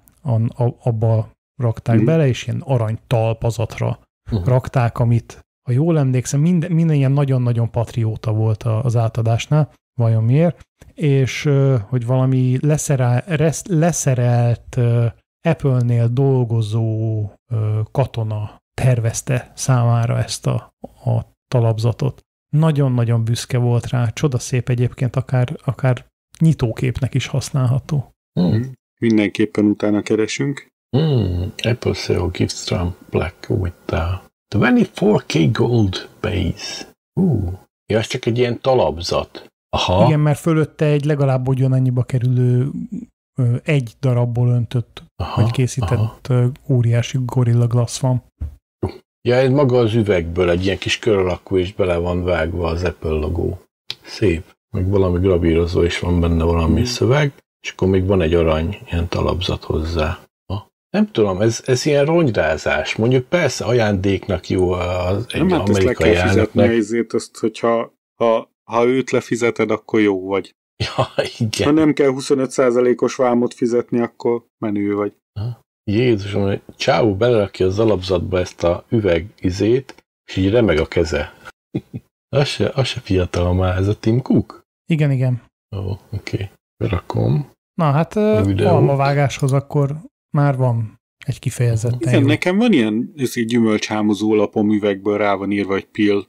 abba rakták bele, és ilyen arany talpazatra rakták, amit, ha jól emlékszem, minden ilyen nagyon-nagyon patrióta volt az átadásnál, vajon miért, és hogy valami leszerelt Apple-nél dolgozó katona tervezte számára ezt a talapzatot. Nagyon-nagyon büszke volt rá, csodaszép egyébként, akár nyitóképnek is használható. Mindenképpen utána keresünk. Apple CEO gives Trump black with the 24K gold base. Ja, ez csak egy ilyen talapzat. Aha. Igen, mert fölötte egy legalább ugyanannyiba kerülő egy darabból öntött, vagy készített óriási Gorilla Glass van. Ja, ez maga az üvegből egy ilyen kis kör alakú, és bele van vágva az Apple logó. Szép. Meg valami gravírozó is van benne, valami szöveg, és akkor még van egy arany ilyen talapzat hozzá. Nem tudom, ez ilyen rongyrázás. Mondjuk persze ajándéknak jó az egy amerikai elnöknek. Ezért azt, hogyha ha őt lefizeted, akkor jó vagy. Ja, igen. Ha nem kell 25%-os vámot fizetni, akkor menő vagy. Jézusom, Csávó belerakja az alapzatba ezt a üvegizét, és így remeg a keze. Az se fiatal már, ez a Tim Cook? Igen. Oké. Berakom. Na hát almavágáshoz akkor már van egy kifejezetten igen, jó. Nekem van ilyen gyümölcshámozó lapom üvegből rá van írva egy peel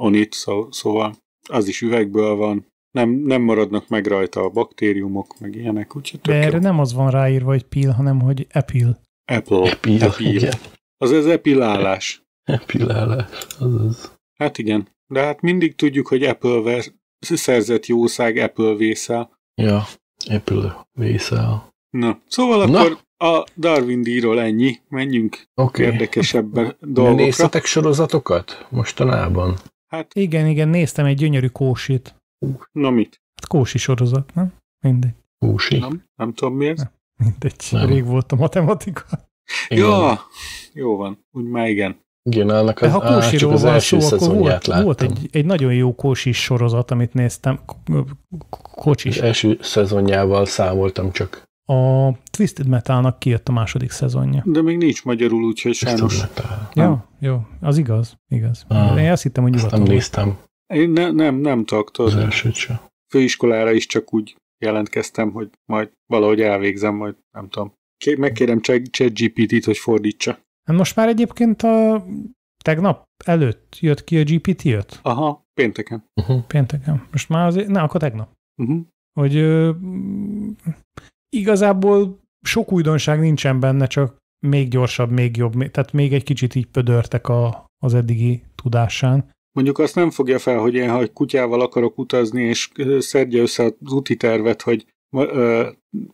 on it, szóval az is üvegből van. Nem maradnak meg rajta a baktériumok, meg ilyenek, úgyhogy de erre nem az van ráírva, hogy pill, hanem hogy Apple. Apple. Igen. Az epilálás. Epilálás, azaz. Hát igen, de hát mindig tudjuk, hogy Apple szerzett jószág, Apple vészel. Ja, Apple vészel. Na, szóval akkor a Darwin-díjról ennyi, menjünk érdekesebb dolgokra. Néztetek sorozatokat mostanában? Hát Igen, néztem egy gyönyörű kósit. Na mit? Hát kósi sorozat, nem? Mindegy. Kósi? Nem tudom mi ez. Mindegy. Rég volt a matematika. Ja, jó van. Úgy már igen. Igen, annak ha kósiról az van első szó, szezonját akkor volt egy nagyon jó kósis sorozat, amit néztem. Kocsis. Az első szezonjával számoltam csak. A Twisted Metalnak kijött a második szezonja. De még nincs magyarul, úgyhogy sajnos. Ja, jó. Az igaz. Én azt hittem, hogy nyugaton. Nem néztem. Én nem tudok. Az elsőt sem. Főiskolára is csak úgy jelentkeztem, hogy majd valahogy elvégzem, majd nem tudom. Megkérem ChatGPT-t, hogy fordítsa. Most már egyébként tegnap előtt jött ki a GPT-5? Aha, pénteken. Pénteken. Most már azért, akkor tegnap. Hogy igazából sok újdonság nincsen benne, csak még gyorsabb, még jobb, tehát még egy kicsit így pödörtek az eddigi tudásán. Mondjuk azt nem fogja fel, hogy én, ha kutyával akarok utazni, és szedje össze az úti tervet, hogy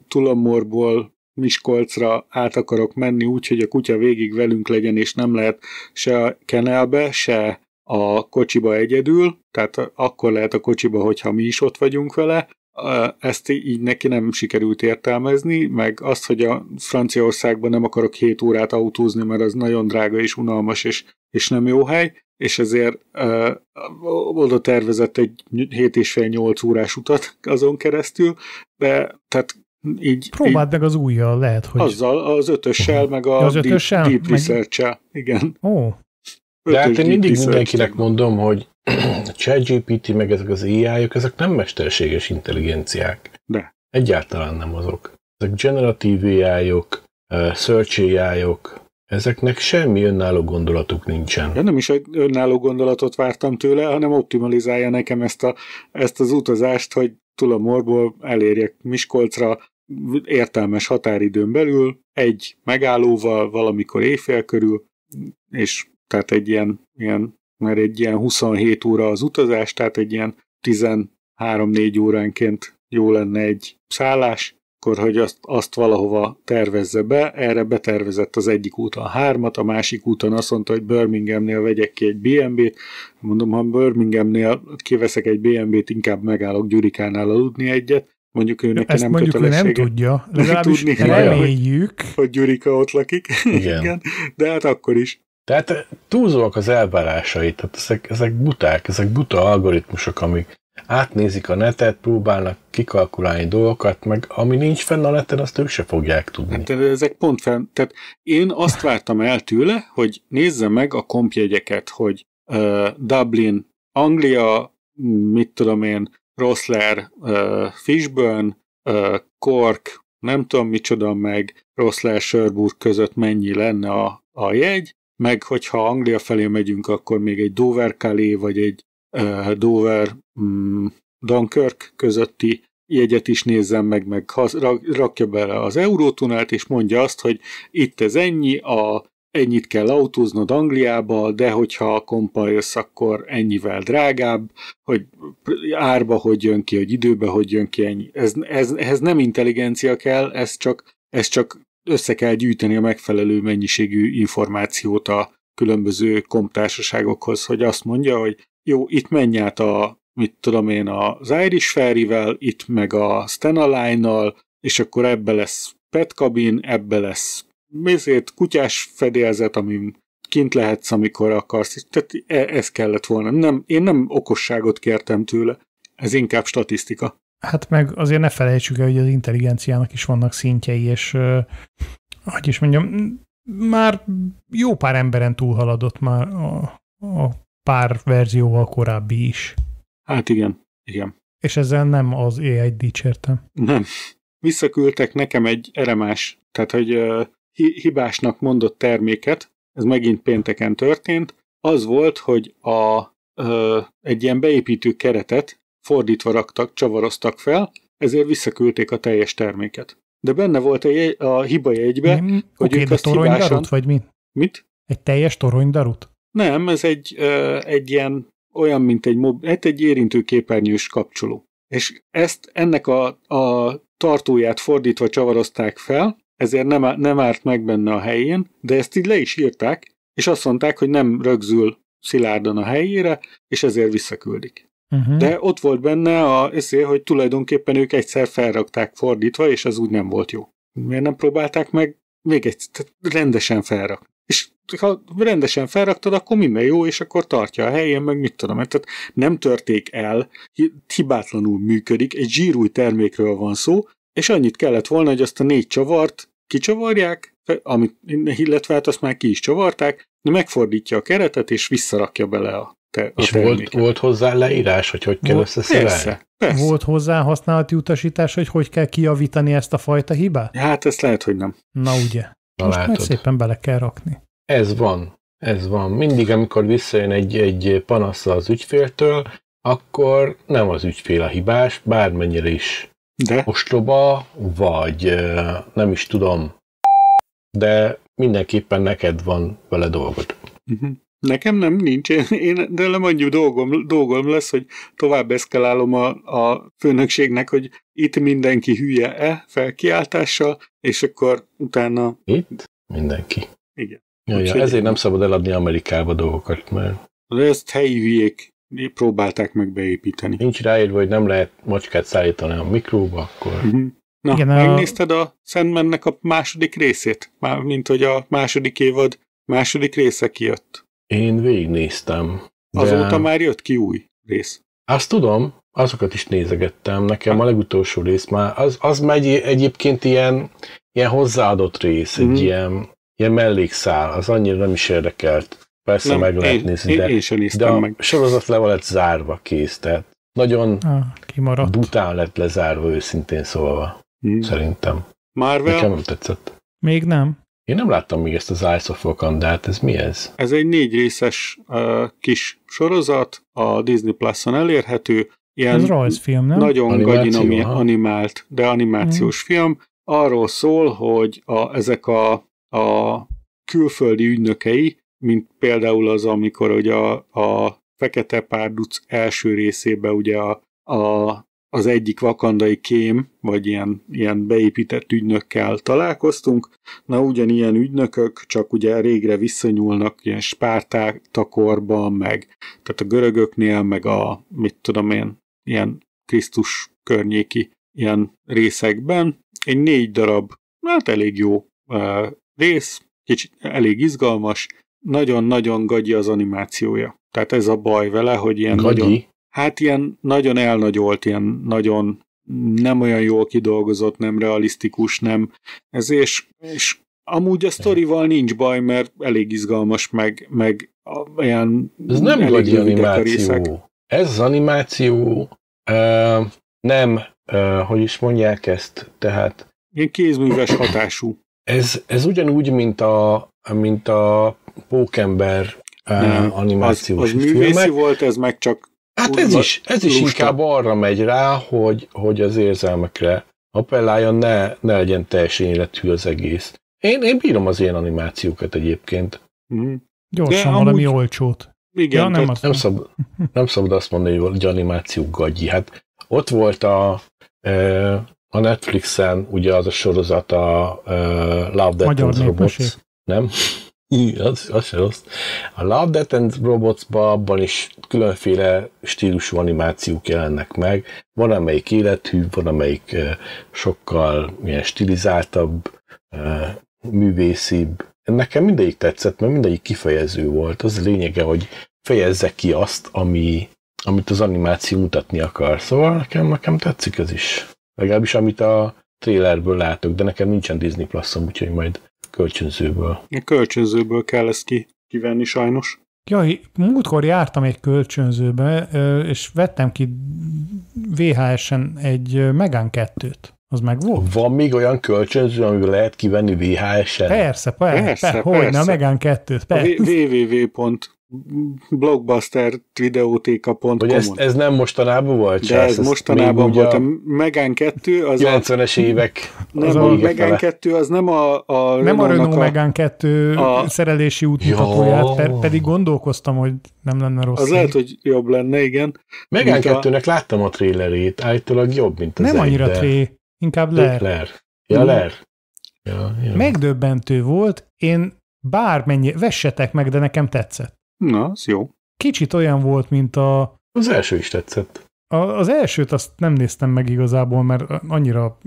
Tulomorból Miskolcra át akarok menni úgy, hogy a kutya végig velünk legyen, és nem lehet se a kenelbe, se a kocsiba egyedül, tehát akkor lehet a kocsiba, hogyha mi is ott vagyunk vele. Ezt így neki nem sikerült értelmezni, meg azt, hogy a Franciaországban nem akarok 7 órát autózni, mert az nagyon drága és unalmas, és nem jó hely, és ezért oda tervezett egy 7,5-8 órás utat azon keresztül, de tehát így... Próbáld meg az újjal, lehet, hogy... Azzal, az 5-össel, meg a Deep Research-el. Igen. Ó. De hát én mindig mindenkinek mondom, hogy a ChatGPT meg ezek az AI-ok, ezek nem mesterséges intelligenciák. De. Egyáltalán nem azok. Ezek generatív AI-ok, search AI-ok, ezeknek semmi önálló gondolatuk nincsen. Ja, nem is egy önálló gondolatot vártam tőle, hanem optimalizálja nekem ezt az utazást, hogy Tulomorból elérjek Miskolcra értelmes határidőn belül, egy megállóval valamikor éjfél körül, és tehát egy ilyen mert egy ilyen 27 óra az utazás, tehát egy ilyen 13-4 óránként jó lenne egy szállás, akkor, hogy azt valahova tervezze be, erre betervezett az egyik úton 3-at, a másik úton azt mondta, hogy Birminghamnél vegyek ki egy B&B-t, mondom, ha Birminghamnél kiveszek egy B&B-t, inkább megállok Gyurikánál aludni egyet, mondjuk ő neki nem kötelessége. Ezt mondjuk ő nem tudja, legalábbis reméljük. Hogy Gyurika ott lakik. Igen. De hát akkor is. Tehát túlzóak az elvárásai, tehát ezek buták, ezek buta algoritmusok, amik átnézik a netet, próbálnak kikalkulálni dolgokat, meg ami nincs fenn a neten, azt ők se fogják tudni. Hát, ezek pont fenn. Tehát én azt vártam el tőle, hogy nézze meg a kompjegyeket, hogy Dublin, Anglia, mit tudom én, Rosslare, Fishburne, Cork, nem tudom micsoda, meg Rosslare, Sherbrooke között mennyi lenne a jegy, meg hogyha Anglia felé megyünk, akkor még egy Dover-Calais, vagy egy Dover-Dunkirk közötti jegyet is nézzem meg rakja bele az Eurótunelt, és mondja azt, hogy itt ez ennyi, ennyit kell autóznod Angliába, de hogyha a kompa jössz, akkor ennyivel drágább, hogy árba hogy jön ki, hogy időbe hogy jön ki, ennyi. Ez nem intelligencia kell, ez csak össze kell gyűjteni a megfelelő mennyiségű információt a különböző komptársaságokhoz, hogy azt mondja, hogy jó, itt menj át az Irish Ferryvel, itt meg a Stena Line-nal, és akkor ebbe lesz pet cabin, ebbe lesz kutyás fedélzet, amin kint lehetsz, amikor akarsz. Tehát ez kellett volna. Én nem okosságot kértem tőle, ez inkább statisztika. Hát meg azért ne felejtsük el, hogy az intelligenciának is vannak szintjei, és hogy is mondjam, már jó pár emberen túlhaladott már a pár verzióval korábbi is. Hát igen. És ezzel nem az AI-t dicsértem. Nem. Visszaküldtek nekem egy RMS, tehát hogy hibásnak mondott terméket, ez megint pénteken történt, az volt, hogy egy ilyen beépítő keretet fordítva raktak, csavaroztak fel, ezért visszaküldték a teljes terméket. De benne volt a hibajegybe, hogy ők azt hibásan... vagy mi? Mit? Egy teljes toronydarut? Nem, ez egy ilyen, olyan, mint egy érintőképernyős kapcsoló. És ennek a tartóját fordítva csavarozták fel, ezért nem árt meg benne a helyén, de ezt így le is írták, és azt mondták, hogy nem rögzül szilárdan a helyére, és ezért visszaküldik. De ott volt benne hogy tulajdonképpen ők egyszer felrakták fordítva, és az úgy nem volt jó. Miért nem próbálták meg még egyszer rendesen felrakni? És ha rendesen felraktad, akkor minden jó, és akkor tartja a helyén, meg mit tudom. Tehát nem törték el, hibátlanul működik, egy zsírúj termékről van szó, és annyit kellett volna, hogy azt a 4 csavart kicsavarják, illetve hát azt már ki is csavarták, de megfordítja a keretet, és visszarakja bele a és volt hozzá leírás, hogy kell összeszerelni? Persze. Volt hozzá használati utasítás, hogy kell kijavítani ezt a fajta hibát? Hát ezt lehet, hogy nem. Na ugye. Most már szépen bele kell rakni. Ez van. Mindig, amikor visszajön egy panasz az ügyféltől, akkor nem az ügyfél a hibás, bármennyire is ostoba, vagy nem is tudom, de mindenképpen neked van vele dolgod. Nekem nincs, de nem annyi dolgom lesz, hogy tovább eszkalálom a főnökségnek, hogy itt mindenki hülye felkiáltással, és akkor utána... Itt? Mindenki. Igen. Ja, ezért nem szabad eladni Amerikába dolgokat, mert... De ezt helyi hülyék próbálták meg beépíteni. Nincs ráírva, hogy nem lehet macskát szállítani a mikróba, akkor... Na, igen, megnézted a Sandmannek a második részét? Mint hogy a második évad második része kijött. Én végignéztem. Azóta már jött ki új rész. Azt tudom, azokat is nézegettem. Nekem a legutolsó rész már, az megy egyébként ilyen hozzáadott rész, egy ilyen mellékszál, az annyira nem is érdekelt. Persze nem, meg lehet nézni, de a sorozat le lett zárva, kész, tehát nagyon bután lett lezárva, őszintén szólva. Szerintem. Marvel? Nekem nem tetszett. Még nem. Én nem láttam még ezt az Eyes of Wakandát, ez mi ez? Ez egy 4 részes kis sorozat, a Disney Plus-on elérhető. Ilyen ez rajzfilm, nem? Nagyon gagyin animált, de animációs film. Arról szól, hogy ezek a külföldi ügynökei, mint például az, amikor ugye a Fekete Párduc első részében ugye az egyik wakandai kém, vagy ilyen beépített ügynökkel találkoztunk. Na, ugyanilyen ügynökök, csak ugye régre visszanyúlnak, ilyen Spártátakorban, meg tehát a görögöknél, meg mit tudom én, ilyen Krisztus környéki ilyen részekben. Egy 4 darab, hát elég jó rész, kicsit elég izgalmas, nagyon-nagyon gagyi az animációja. Tehát ez a baj vele, hogy ilyen gagyi? Nagyon... Hát ilyen nagyon elnagyolt, ilyen nagyon nem olyan jól kidolgozott, nem realisztikus, nem. Ez és amúgy a sztorival nincs baj, mert elég izgalmas, meg olyan... Ez nem gagyi animáció. Ez az animáció nem, hogy is mondják ezt, tehát... Ilyen kézműves hatású. Ez ugyanúgy, mint a Pókember animációs az művészi volt, ez meg csak... Hát ez is inkább arra megy rá, hogy az érzelmekre appelláljon, ne legyen teljesen élethű az egész. Én bírom az ilyen animációkat egyébként. Gyorsan valami olcsót. Igen, ja, nem szabad azt mondani, hogy animáció gagyi. Hát ott volt a Netflixen ugye az a sorozat, a Love, Death and Robots. Nem? Az se rossz. A Love, Death and Robots-ban abban is különféle stílusú animációk jelennek meg. Van, amelyik élethű, van, amelyik sokkal ilyen stilizáltabb, művészibb. Nekem mindegyik tetszett, mert mindegyik kifejező volt. Az a lényege, hogy fejezze ki azt, amit az animáció mutatni akar. Szóval nekem tetszik ez is. Legalábbis amit a trailerből látok, de nekem nincsen Disney Plus-om, úgyhogy majd kölcsönzőből. Kölcsönzőből kell ezt kivenni sajnos. Jaj, múltkor jártam egy kölcsönzőbe, és vettem ki VHS-en egy Megán 2-t. Az meg volt? Van még olyan kölcsönző, amivel lehet kivenni VHS-en? Persze, hogyne, a Megán 2-t. www. Blockbuster videótéka.com-on. Hogy ez nem mostanában volt? De ez mostanában volt. A Megane 2 az 90-es évek. Nem, a Megane 2 az nem a nem a Renault Megane 2 szerelési útmutatóját, pedig gondolkoztam, hogy nem lenne rossz. Az lehet, hogy jobb lenne, igen. Megane 2-nek láttam a trailerét, állítólag jobb, mint az nem annyira inkább Ler. Ja, Ler. Ja. Megdöbbentő volt, én bármennyi, vessetek meg, de nekem tetszett. Na, az jó. Kicsit olyan volt, mint az első is tetszett. Az elsőt azt nem néztem meg igazából, mert annyira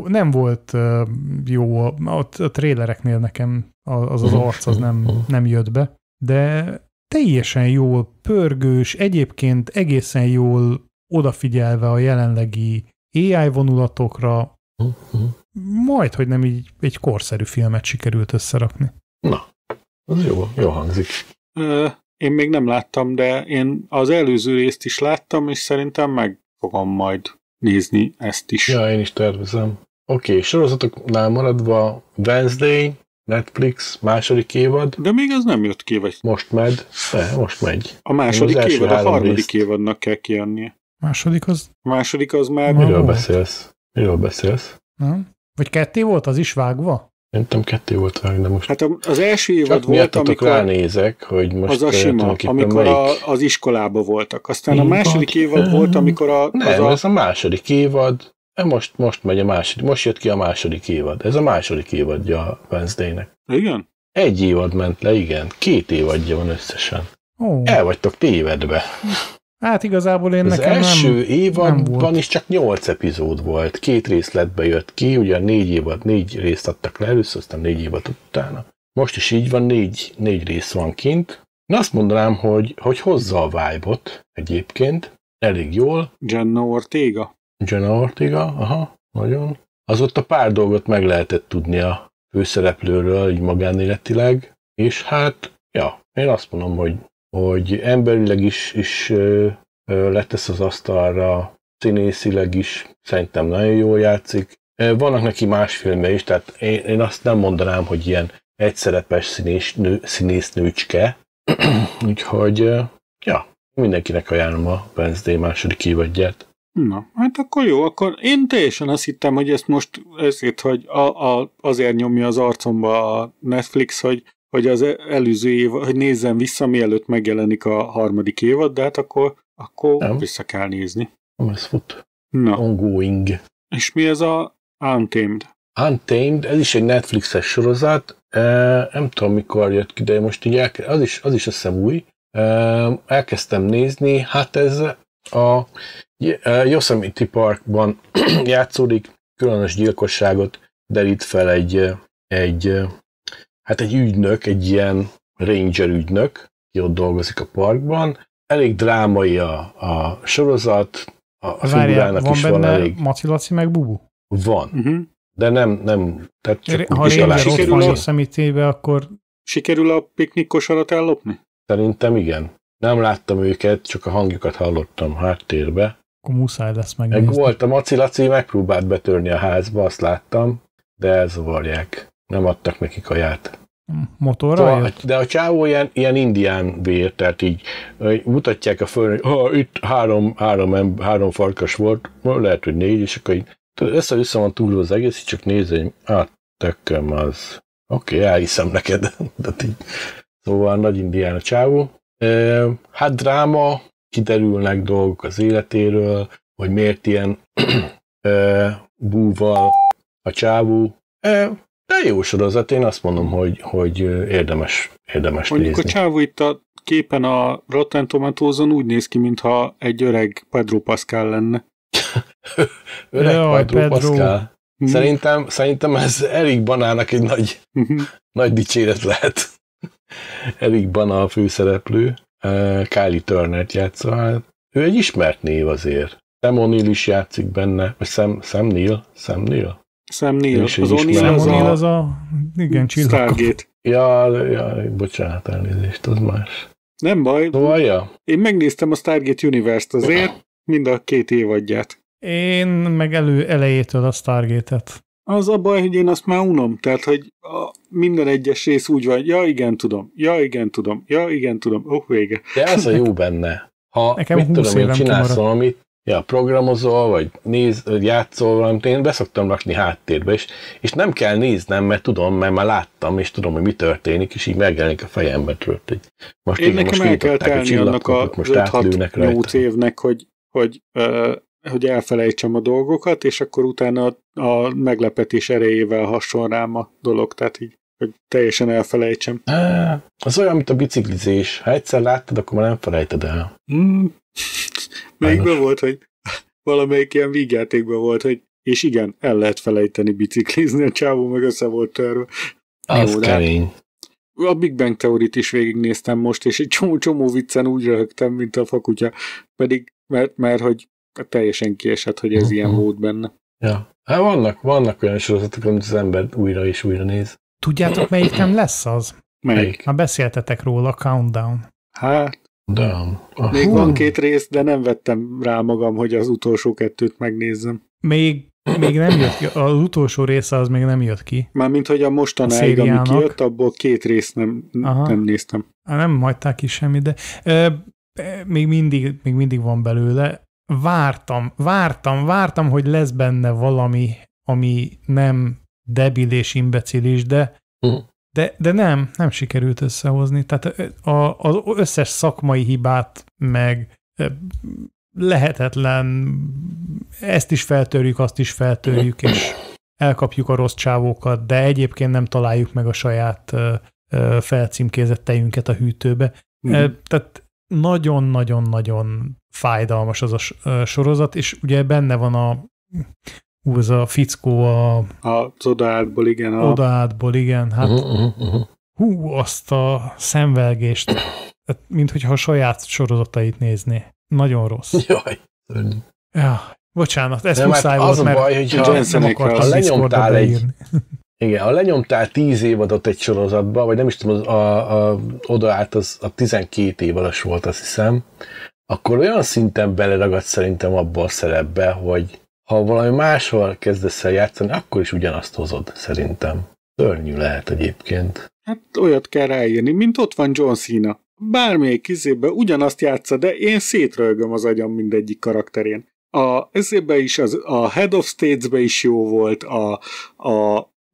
nem volt jó. A trélereknél nekem az arc az nem jött be, de teljesen jól pörgős, egyébként egészen jól odafigyelve a jelenlegi AI vonulatokra, majd, hogy nem így egy korszerű filmet sikerült összerakni. Na, az jó hangzik. Én még nem láttam, de én az előző részt is láttam, és szerintem meg fogom majd nézni ezt is. Ja, én is tervezem. Oké, sorozatoknál maradva Wednesday, Netflix, második évad. De még az nem jött ki, vagy? Most megy. Most megy. A második évad, a harmadik évadnak kell kijönnie. Második az már... Miről beszélsz? Nem? Vagy 2 volt, az is vágva? Szerintem 2 volt vágva, de most... Hát az első évad volt, amikor... ránézek, hogy most... Az a sima, amikor az iskolában voltak. Aztán a második évad volt, amikor ez a második évad. Most megy a második. Most jött ki a második évad. Ez a második évadja a Wednesday-nek. Igen? 1 évad ment le, igen. 2 évadja van összesen. El vagytok tévedve. Hát igazából én nekem nem. Az első évadban is csak 8 epizód volt. 2 részletbe jött ki, ugye 4 részt adtak le először, aztán 4 évad utána. Most is így van, 4 rész van kint. Na azt mondanám, hogy hozza a vibe-ot egyébként. Elég jól. Jenna Ortega, aha, nagyon. Azóta pár dolgot meg lehetett tudni a főszereplőről, így magánéletileg. És hát, én azt mondom, hogy emberileg is letesz az asztalra, színészileg is szerintem nagyon jól játszik. Vannak neki más filmje is, tehát én azt nem mondanám, hogy ilyen egyszerepes színésznőcske. Úgyhogy, mindenkinek ajánlom a Wednesday második évadját. Na, hát akkor jó, akkor én teljesen azt hittem, hogy ezt most hogy azért nyomja az arcomba a Netflix, hogy az előző év, hogy nézzem vissza, mielőtt megjelenik a harmadik évad, de hát akkor vissza kell nézni. Ez fut. Na. Ongoing. És mi ez a Untamed? Untamed, ez is egy Netflixes sorozat. Nem tudom, mikor jött ki, de most így az is azt hiszem új. Elkezdtem nézni, hát ez a Yosemite Parkban játszódik, különös gyilkosságot derít fel egy ügynök, egy ilyen ranger ügynök, ki ott dolgozik a parkban. Elég drámai a sorozat, a figurának is van elég... Maci, Laci meg Bubu? Van, de nem tehát csak ha ranger ott van Yosemite-be, akkor... Sikerül a piknik kosarat ellopni? Szerintem igen. Nem láttam őket, csak a hangjukat hallottam háttérbe. Akkor muszáj lesz megnézni. Meg volt a Maci Laci, megpróbált betörni a házba, azt láttam, de elzavarják. Nem adtak neki kaját. Motorra de a csávó ilyen indián vér, tehát így mutatják a földön, hogy itt három farkas volt, lehet, hogy 4, és akkor így össze-vissza van túlva az egész, csak nézni, tököm az. Oké, elhiszem neked. Szóval nagy indián a csávó. Hát dráma, kiderülnek dolgok az életéről, hogy miért ilyen búval a csávó. De jó sorozat, én azt mondom, hogy érdemes mondjuk nézni. A csávó itt a képen a Rotten Tomatoes-on úgy néz ki, mintha egy öreg Pedro Pascal lenne. Öreg Pedro Pascal. Szerintem ez Eric Banának egy nagy dicséret lehet. Eric Bana a főszereplő. Kylie Turner-t játsza. Hát, ő egy ismert név azért. Sam O'Neill is játszik benne. Vagy Sam Neill? Sam Neill, az O'Neill az a... Igen, Stargate. Ja, bocsánat, elnézést, az más. Nem baj. Szóval, Én megnéztem a Stargate Universe-t azért, mind a 2 évadját. Én meg elejétől a Stargate-et. Az a baj, hogy én azt már unom, tehát, hogy minden egyes rész úgy van, ja igen tudom, vége. De ez a jó benne. Ha Nekem mit tudom, én csinálsz kimaradt. valamit, programozol, vagy játszol valamit, én beszoktam rakni háttérbe, és nem kell néznem, mert tudom, mert már láttam, és tudom, hogy mi történik, és így megjelenik a fejembe tört. Most én nekem el kell telni annak a 5-6-8 évnek, hogy elfelejtsem a dolgokat, és akkor utána a meglepetés erejével hasonl rám a dolog, tehát így, hogy teljesen elfelejtsem. Az olyan, mint a biciklizés. Ha egyszer láttad, akkor már nem felejted el. Melyikben volt, hogy valamelyik ilyen vígjátékban volt, hogy és igen, el lehet felejteni biciklizni, a csávó meg össze volt törve. Az kemény. A Big Bang Theory-t is végignéztem most, és egy csomó viccen úgy röhögtem, mint a fakutya. Pedig, mert hogy teljesen kiesett, hogy ez ilyen mód benne. Ja. Hát vannak olyan sorozatok, amit az ember újra és újra néz. Tudjátok, melyik nem lesz az? Melyik? Már beszéltetek róla, Countdown. Hát, még van 2 rész, de nem vettem rá magam, hogy az utolsó 2-t megnézzem. Még nem jött ki, az utolsó része az még nem jött ki. Mármint, hogy a mostanáig, ami kijött, abból 2 részt nem néztem. Nem hagyták ki semmit, de még mindig van belőle. Vártam, hogy lesz benne valami, ami nem debil és imbecilis, de nem sikerült összehozni. Tehát az összes szakmai hibát meg lehetetlen, ezt is feltörjük, azt is feltörjük, és elkapjuk a rossz csávókat, de egyébként nem találjuk meg a saját felcímkézett tejünket a hűtőbe. Tehát nagyon-nagyon-nagyon fájdalmas az a sorozat, és ugye benne van az a fickó az Odaátból, igen. Odaátból, igen. Hát azt a szenvelgést, mint hogyha a saját sorozatait nézné. Nagyon rossz. Jaj. Ja, bocsánat, ez muszáj volt, az a baj, hogy nem akartam Discordba beírni. Igen, ha lenyomtál 10 évadot egy sorozatba, vagy nem is tudom, Odaát az a 12 évadas volt, azt hiszem, akkor olyan szinten beleragadt szerintem abba a szerepbe, hogy ha valami máshol kezdesz el játszani, akkor is ugyanazt hozod, szerintem. Szörnyű lehet egyébként. Hát olyat kell ráírni, mint ott van John Cena. Bármelyik izében ugyanazt játsza, de én szétrölgöm az agyam mindegyik karakterén. Ezében is, a Head of States-be is jó volt,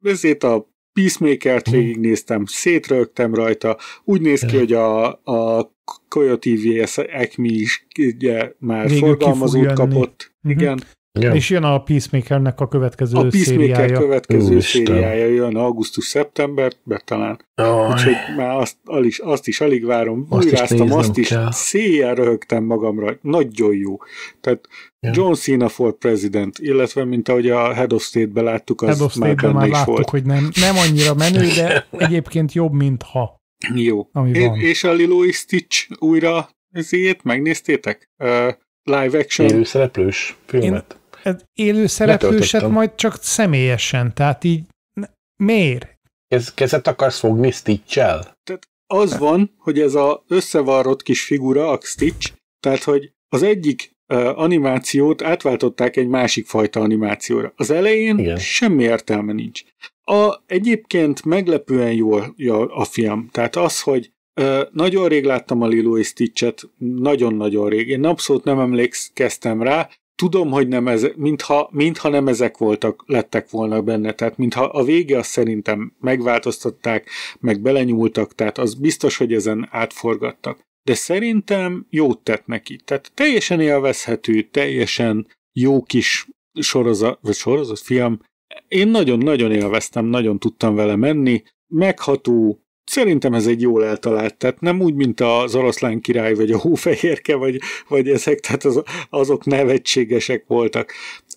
ezért a Peacemaker-t végignéztem, szétrögtem rajta, úgy néz ki, hogy a Coyote vs. Acme is ugye, már forgalmazót kapott. Igen. Ja. És jön a Peacemaker-nek a következő szériája. A Peacemaker következő szériája jön augusztus-szeptemberben talán. Úgyhogy már azt is alig várom. Újráztam azt is. Széjjel röhögtem magamra. Nagyon jó. Tehát John Cena for President, illetve mint ahogy a Head of State-ben láttuk, az már benne is volt. Hogy nem annyira menő, de egyébként jobb, mintha. Jó. És a Lilo és Stitch újra ezért megnéztétek? Live action. Élőszereplős filmet. Élőszereplőset majd csak személyesen, tehát így miért? Kezet akarsz fogni Stitch-el? Tehát az van, hogy ez az összevarrott kis figura, a Stitch, tehát hogy az egyik animációt átváltották egy másik fajta animációra. Az elején semmi értelme nincs. Egyébként meglepően jó a film. Tehát az, hogy nagyon rég láttam a Lilo és Stitch-et, nagyon-nagyon rég. Én abszolút nem emlékeztem rá. Tudom, hogy nem mintha nem ezek lettek volna benne. Tehát mintha a vége azt szerintem megváltoztatták, meg belenyúltak, tehát az biztos, hogy ezen átforgattak. De szerintem jót tett neki. Tehát teljesen élvezhető, teljesen jó kis sorozat, film. Én nagyon-nagyon élveztem, nagyon tudtam vele menni. Megható. Szerintem ez egy jól eltalált, tehát nem úgy, mint az Oroszlán király, vagy a Hófehérke, vagy ezek, tehát azok nevetségesek voltak.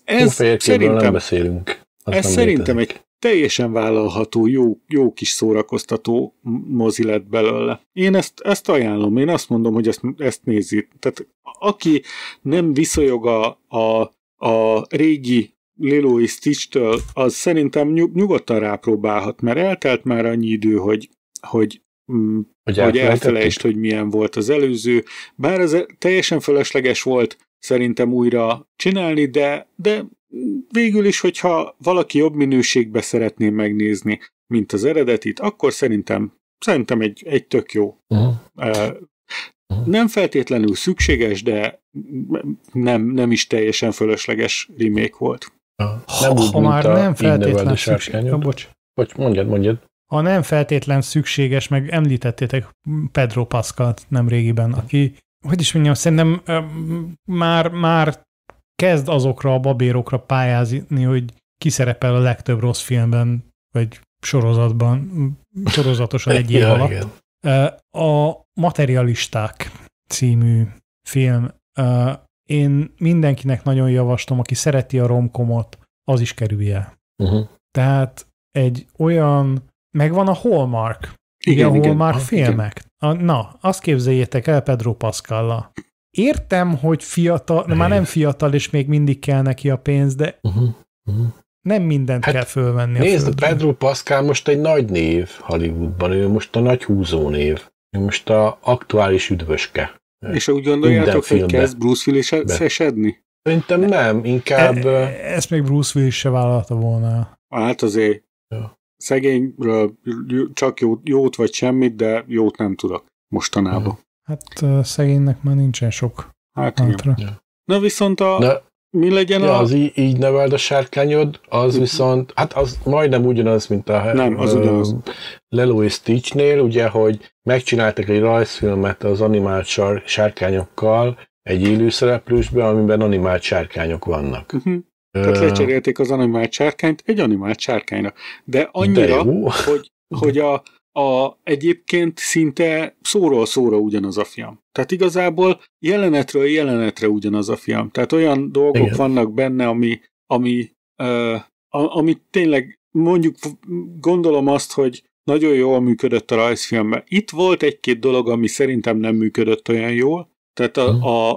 Hófehérkéből nem beszélünk. Ez szerintem egy teljesen vállalható, jó kis szórakoztató mozi lett belőle. Én ezt ajánlom, én azt mondom, hogy ezt nézzük. Tehát aki nem viszonyog a régi Lilo és Stitch-től, az szerintem nyugodtan rápróbálhat, mert eltelt már annyi idő, hogy elfelejtsd, hogy milyen volt az előző. Bár ez teljesen fölösleges volt szerintem újra csinálni, de végül is, hogyha valaki jobb minőségbe szeretné megnézni, mint az eredetit, akkor szerintem egy tök jó. Nem feltétlenül szükséges, de nem is teljesen fölösleges remake volt. Nem úgy, ha már nem feltétlen szükséges. Vagy mondjad. Ha nem feltétlen szükséges, meg említettétek Pedro Pascalt nemrégiben, aki, hogy is mondjam, szerintem már kezd azokra a babérokra pályázni, hogy ki szerepel a legtöbb rossz filmben, vagy sorozatosan egy év alatt. A Materialisták című film. Én mindenkinek nagyon javaslom, aki szereti a romkomot, az is kerülje. Tehát egy olyan, megvan a Hallmark. Igen, a Hallmark filmek. Na, azt képzeljétek el Pedro Pascallal. Értem, hogy fiatal, már nem fiatal, és még mindig kell neki a pénz, de nem mindent kell fölvenni a nézd, földről. Pedro Pascal most egy nagy név Hollywoodban, ő most a nagy húzónév. Ő most a aktuális üdvöske. És úgy gondoljátok, hogy kezd Bruce Willis esedni? Szerintem nem, inkább... Ezt még Bruce Willis se vállalta volna. Hát azért szegényről csak jót vagy semmit, de jót nem tudok mostanában. Hát szegénynek már nincsen sok hátra. Na viszont mi legyen az így neveld a sárkányod, az viszont, hát az majdnem ugyanaz, mint a Lilo és Stitchnél, ugye, hogy megcsináltak egy rajzfilmet az animált sárkányokkal egy élőszereplősbe, amiben animált sárkányok vannak. Tehát lecserélték az animált sárkányt egy animált sárkányra. De annyira, hogy egyébként szinte szóról szóra ugyanaz a film. Tehát igazából jelenetről jelenetre ugyanaz a film. Tehát olyan dolgok vannak benne, ami tényleg, mondjuk gondolom azt, hogy nagyon jól működött a rajzfilmben. Itt volt egy-két dolog, ami szerintem nem működött olyan jól. Tehát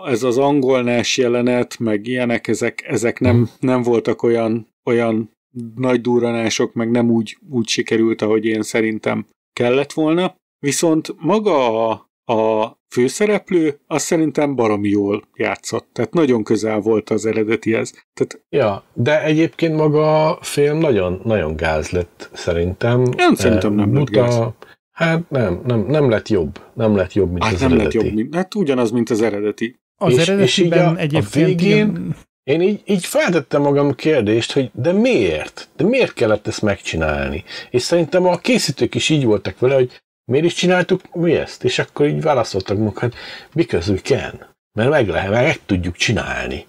ez az angolnás jelenet, meg ilyenek, ezek nem voltak olyan nagy durranások, meg nem úgy sikerült, ahogy én szerintem kellett volna. Viszont maga a főszereplő, az szerintem baromi jól játszott. Tehát nagyon közel volt az eredetihez. Ja, de egyébként maga a film nagyon, nagyon gáz lett szerintem. Én szerintem nem lett gáz. Hát nem lett jobb. Nem lett jobb, mint az nem eredeti. Lett jobb, hát ugyanaz, mint az eredeti. Az eredetiben egyébként... A végén én így feltettem magam a kérdést, hogy de miért? De miért kellett ezt megcsinálni? És szerintem a készítők is így voltak vele, hogy miért is csináltuk mi ezt? És akkor így válaszoltak maguk, hát because we can. Mert meg tudjuk csinálni.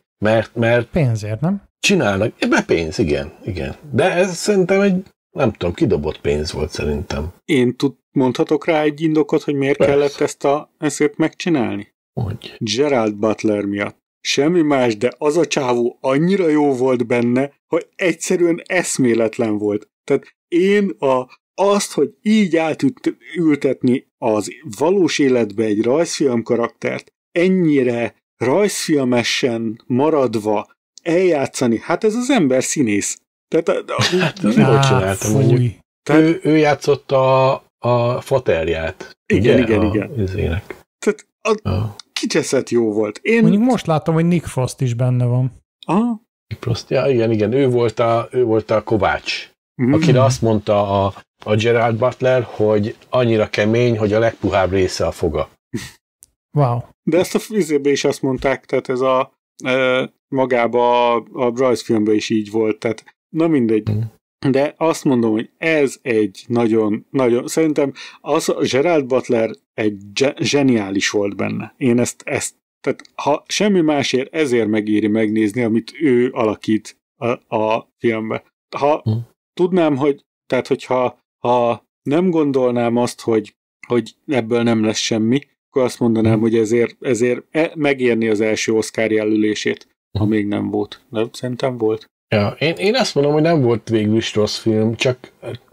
Mert pénzért, nem? Csinálnak. Pénz, igen. De ez szerintem egy, nem tudom, kidobott pénz volt szerintem. Én mondhatok rá egy indokot, hogy miért kellett ezt megcsinálni? Hogy? Gerald Butler miatt. Semmi más, de az a csávó annyira jó volt benne, hogy egyszerűen eszméletlen volt. Tehát én azt, hogy így átültetni az valós életbe egy rajzfilm karaktert, ennyire rajzfilmesen maradva eljátszani, hát ez az ember színész. Tehát jól csinálta, mondjuk. Ő játszott a faterját. Igen. Izének. Tehát kicseszett jó volt. Mondjuk most látom, hogy Nick Frost is benne van. Aha. Nick Frost, ja, igen. Ő volt a kovács. Akire azt mondta a Gerald Butler, hogy annyira kemény, hogy a legpuhább része a foga. Wow. De ezt a fűzőbe is azt mondták, tehát ez magába a rajzfilmben is így volt, tehát na mindegy. De azt mondom, hogy ez egy nagyon, szerintem Gerald Butler egy zseniális volt benne. Én ezt, tehát ha semmi másért, ezért megéri megnézni, amit ő alakít a filmbe. Ha tudnám, hogyha nem gondolnám azt, hogy ebből nem lesz semmi, akkor azt mondanám, hogy ezért megérni az első Oscar jelölését, ha még nem volt. De szerintem volt. Ja, én azt mondom, hogy nem volt végül is rossz film,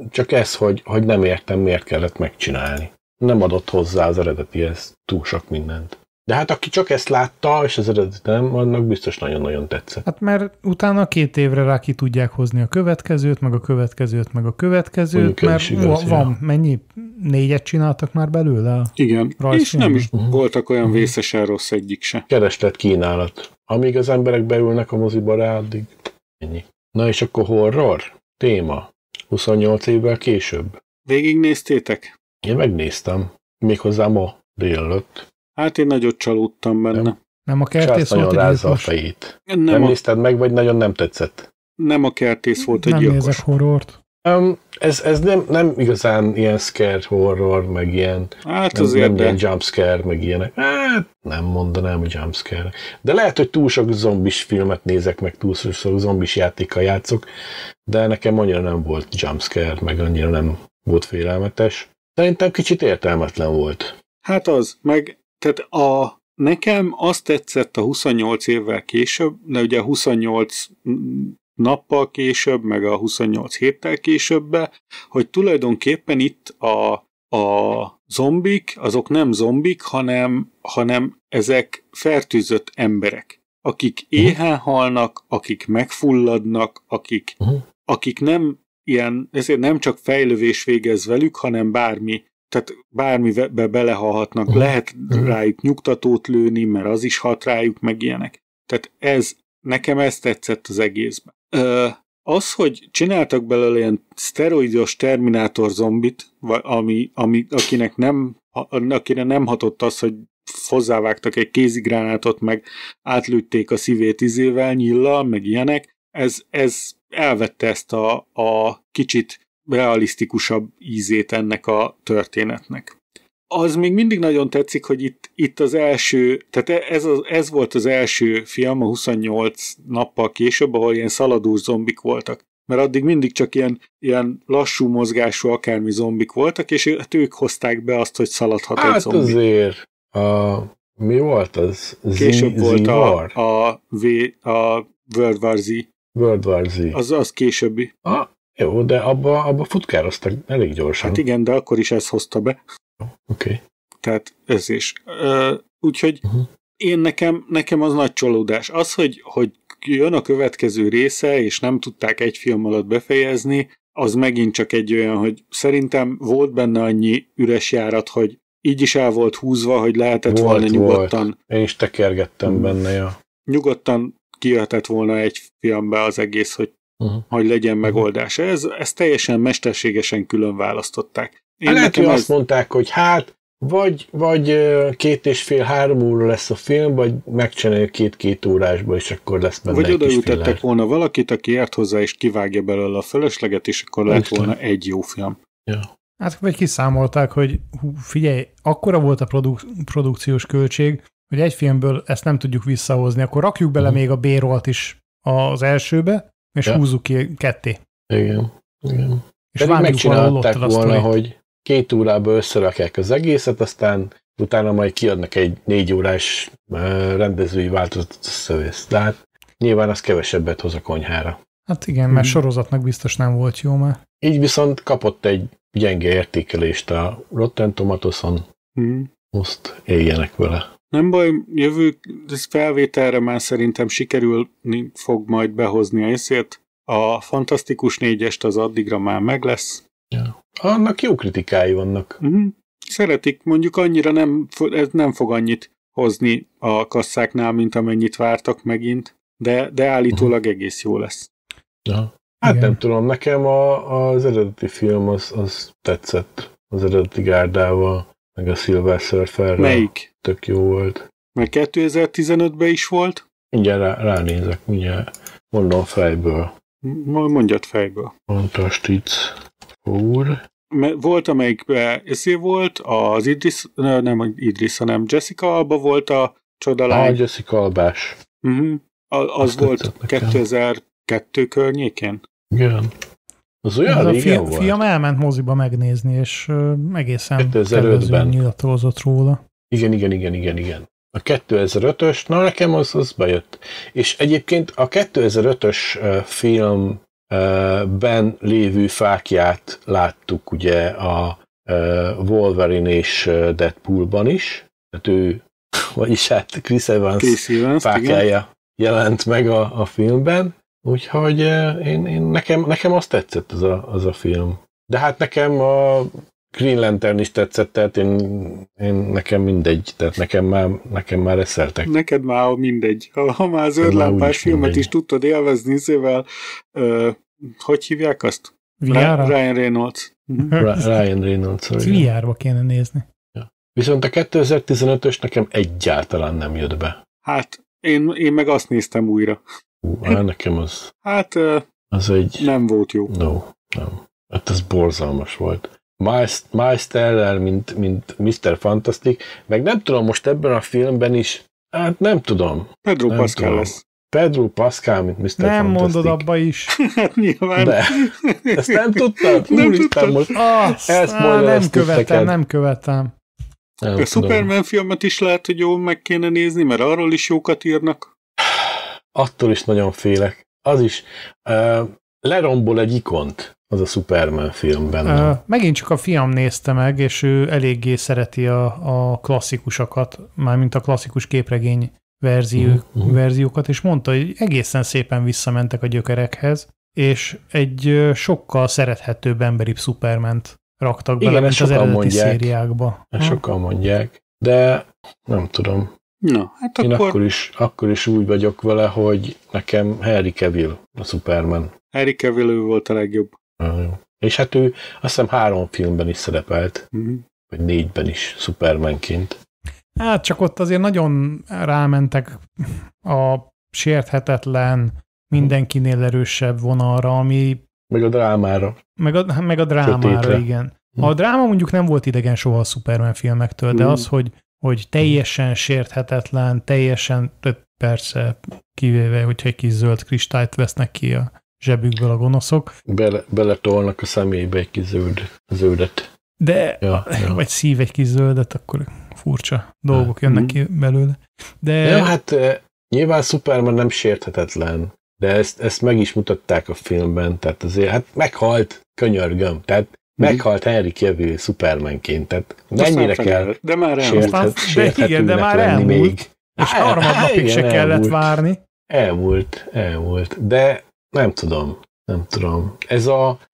csak ez, hogy nem értem, miért kellett megcsinálni. Nem adott hozzá az eredetihez túl sok mindent. De hát aki csak ezt látta, és az eredet nem, annak biztos nagyon-nagyon tetszett. Hát mert utána 2 évre rá ki tudják hozni a következőt, meg a következőt, meg a következőt, mondjuk mert igaz, van, mennyi? 4-et csináltak már belőle? Igen, és nem is voltak olyan vészesen rossz egyik se. Kereslet kínálat. Amíg az emberek beülnek a moziba rá, addig Ennyi. Na és akkor horror téma. 28 évvel később. Végignéztétek? Én megnéztem. Méghozzá ma délelőtt. Hát én nagyot csalódtam benne. Nem a kertész Srác volt nagyon egy rázza a gyilkos? fejét. Nem a, nézted meg, vagy nagyon nem tetszett? nem a kertész volt a Nem gyilkos. nézek horrort. Ez nem igazán ilyen scare horror, meg ilyen Hát nem azért, ilyen de jumpscare, meg ilyenek. Hát nem mondanám, hogy jumpscare. De lehet, hogy túl sok zombis filmet nézek, meg túl sok zombis játékkal játszok, de nekem annyira nem volt jumpscare, meg annyira nem volt félelmetes. Szerintem kicsit értelmetlen volt. hát az, meg tehát nekem azt tetszett a 28 évvel később, de ugye 28 nappal később, meg a 28 héttel későbbbe, hogy tulajdonképpen itt a zombik, azok nem zombik, hanem ezek fertőzött emberek, akik éhen halnak, akik megfulladnak, akik nem ilyen, ezért nem csak fejlövés végez velük, hanem tehát bármibe belehalhatnak, lehet rájuk nyugtatót lőni, mert az is hat rájuk, meg ilyenek. Tehát nekem ez tetszett az egészben. Az, hogy csináltak belőle ilyen szteroidos Terminátor zombit, akire nem hatott az, hogy hozzávágtak egy kézigránátot, meg átlőtték a szívét nyillal, meg ilyenek, ez elvette ezt a kicsit realisztikusabb ízét ennek a történetnek. Az még mindig nagyon tetszik, hogy itt az első, tehát ez volt az első film a 28 nappal később, ahol ilyen szaladós zombik voltak. Mert addig mindig csak ilyen lassú mozgású akármi zombik voltak, és hát ők hozták be azt, hogy szaladhat egy zombi. Hát azért, mi volt az? Később volt a World War Z. World War Z. Az későbbi. Jó, de abba futkároztak elég gyorsan. Hát igen, de akkor is ezt hozta be. Oké. Tehát ez is. Úgyhogy nekem az nagy csalódás. Az, hogy jön a következő része, és nem tudták egy film alatt befejezni, az megint csak egy olyan, hogy szerintem volt benne annyi üres járat, hogy így is el volt húzva, hogy lehetett volna nyugodtan. Én is tekergettem benne, ja. Nyugodtan kijöhetett volna egy filmbe az egész, hogy legyen megoldása. Ez teljesen mesterségesen külön választották. Lehet, hogy azt mondták, hogy hát vagy 2,5-3 óra lesz a film, vagy megcsinálja 2 órásba, és akkor lesz benne vagy egy kis odaültettek filler. volna valakit, aki ért hozzá, és kivágja belőle a fölösleget, és akkor lett volna egy jó film. Ja. Hát vagy kiszámolták, hogy figyelj, akkora volt a produkciós költség, hogy egy filmből ezt nem tudjuk visszahozni, akkor rakjuk bele még a B-rolt is az elsőbe, és húzzuk ki 2. Igen. És pedig megcsinálták volna, a hogy 2 órába összerakják az egészet, aztán utána majd kiadnak egy 4 órás rendezői változatot összevész. De hát nyilván az kevesebbet hoz a konyhára. Hát igen, mert sorozatnak biztos nem volt jó már. Így viszont kapott egy gyenge értékelést a Rotten Tomatoes-on. Most éljenek vele. Nem baj, jövő felvételre már szerintem sikerülni fog majd behozni ezért. A Fantasztikus 4-est az addigra már meg lesz. Ja. Annak jó kritikái vannak. Szeretik, mondjuk annyira ez nem fog annyit hozni a kasszáknál, mint amennyit vártak megint, de állítólag egész jó lesz. Ja. Hát igen. Nem tudom, nekem az eredeti film az tetszett, az eredeti gárdával, meg a Silver Surferrel. Melyik? Tök jó volt. Mert 2015-ben is volt? Mindjárt ránézek, mindjárt mondom fejből. Mondjad fejből. Fantastic Four. Volt, amelyikben volt, az nem Idris, hanem Jessica Alba volt a csodalány. Jessica Albás. Az volt 2002 környékén? Igen. Az olyan régen volt. Fiam elment moziba megnézni, és egészen 2005-ben nyilatkozott róla. Igen. A 2005-ös, na nekem az bejött. És egyébként a 2005-ös filmben lévő fákját láttuk ugye a Wolverine és Deadpoolban is. Tehát ő, vagyis hát Chris Evans fákjája igen. Jelent meg a filmben. Úgyhogy nekem azt tetszett az a film. De hát nekem Green Lantern is tetszett, tehát én nekem mindegy, tehát nekem már reszeltek. Neked már mindegy. Ha már zöld lámpás filmet mindegy. Is tudtad élvezni, szóval hogy hívják azt? Ryan Reynolds. Ryan Reynolds. VR-ba kéne nézni. Ja. Viszont a 2015-ös nekem egyáltalán nem jött be. Hát, én meg azt néztem újra. Nekem az... Hát, az egy... nem volt jó. No, nem. Hát ez borzalmas volt. Miles Teller, mint Mr. Fantastic, meg nem tudom, most ebben a filmben is, hát nem tudom. Pedro Pascal lesz. Pedro Pascal, mint Mr. Nem Fantastic. mondod abba is. Hát nyilván. De, ezt nem tudtad? Nem tudtam. Most nem követem. A Superman filmet is lehet, hogy jól meg kéne nézni, mert arról is jókat írnak. Attól is nagyon félek. Az is lerombol egy ikont, az a Superman filmben. Megint csak a fiam nézte meg, és ő eléggé szereti a klasszikusokat, mármint a klasszikus képregény verziókat, és mondta, hogy egészen szépen visszamentek a gyökerekhez, és egy sokkal szerethetőbb, emberibb Supermant raktak bele, mint az eredeti szériákba. Sokan mondják, de nem tudom. Na, hát én akkor is úgy vagyok vele, hogy nekem Henry Cavill a Superman. Henry Cavill ő volt a legjobb. És hát ő azt hiszem 3 filmben is szerepelt, vagy 4-ben is Supermanként. Hát csak ott azért nagyon rámentek a sérthetetlen, mindenkinél erősebb vonalra, ami... Meg a drámára. Meg a drámára, sötétre. Igen. A dráma mondjuk nem volt idegen soha a Superman filmektől, de az, hogy teljesen sérthetetlen, teljesen, persze kivéve, hogyha egy kis zöld kristályt vesznek ki a zsebükből a gonoszok. Beletolnak a személybe egy kis zöldet. De, vagy szív egy kis zöldet, akkor furcsa dolgok jönnek ki belőle. De... Ja, hát nyilván Superman nem sérthetetlen, de ezt meg is mutatták a filmben, tehát azért, hát meghalt, könyörgöm, tehát meghalt Henry Cavill Supermanként, tehát mennyire kell de már sérthetőnek lenni még. És harmadnapig se kellett várni. Elmúlt, de nem tudom.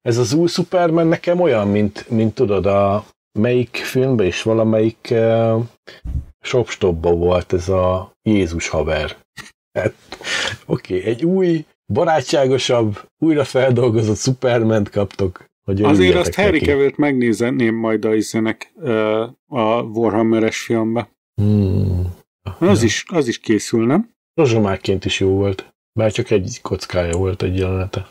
Ez az új Superman nekem olyan, mint tudod, a melyik filmben is valamelyik shopstopban volt ez a Jézus haver. Hát, oké, egy új, barátságosabb, újra feldolgozott Supermant kaptok. Hogy azért azt Henry Cavillt megnézném majd a Warhammer-es filmbe. Az is készül, nem? Rozsomákként is jó volt. Bár csak egy kockája volt, egy jelenete.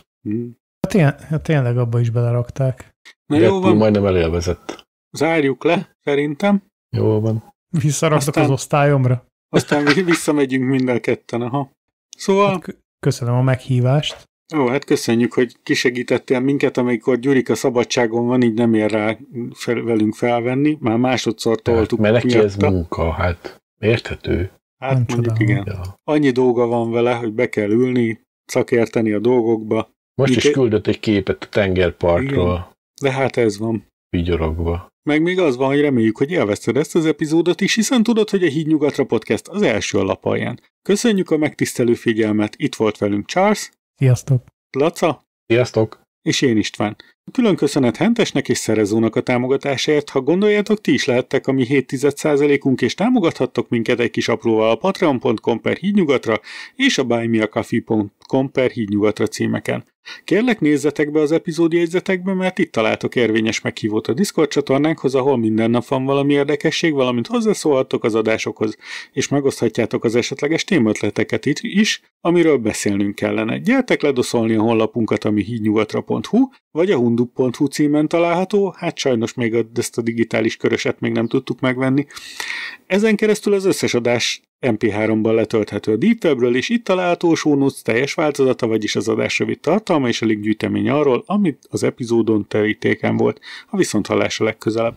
Hát tényleg abba is belerakták. Na jó van. Majdnem elélvezett. Zárjuk le, szerintem. Jó van. Visszaraktak az osztályomra. Aztán visszamegyünk minden ketten, aha. Szóval... Hát köszönöm a meghívást. Ó, hát köszönjük, hogy kisegítettél minket, amikor Gyurika szabadságon van, így nem ér rá velünk felvenni. Már másodszor toltuk. Mert neki ez munka, hát érthető. Hát nem mondjuk csodálom. Igen. Ja. Annyi dolga van vele, hogy be kell ülni, szakérteni a dolgokba. Most is küldött egy képet a tengerpartról. Igen. De hát ez van. Vigyorogva. Meg még az van, hogy reméljük, hogy élvezted ezt az epizódot is, hiszen tudod, hogy a Híd Nyugatra Podcast az első a lapalján. Köszönjük a megtisztelő figyelmet, itt volt velünk Charles. Sziasztok! Laca. Sziasztok! És én István. Külön köszönet Hentesnek és Szerezónak a támogatásért. Ha gondoljátok, ti is lehettek a mi 7%-unk, és támogathattok minket egy kis apróval a patreon.com/hídnyugatra és a buymeacoffee.com/hídnyugatra címeken. Kérlek, nézzetek be az epizódjegyzetekbe, mert itt találtok érvényes meghívót a Discord csatornánkhoz, ahol minden nap van valami érdekesség, valamint hozzászólhattok az adásokhoz, és megoszthatjátok az esetleges témaötleteket itt is, amiről beszélnünk kellene. Gyertek ledoszolni a honlapunkat, ami hídnyugatra.hu, vagy a hundub.hu címen található, hát sajnos még ezt a digitális köröset még nem tudtuk megvenni. Ezen keresztül az összes adás MP3-ban letölthető a Deep Webről, és itt található show notes teljes változata, vagyis az adás rövid tartalma és a linkgyűjtemény arról, amit az epizódon terítéken volt. A viszonthallásra legközelebb.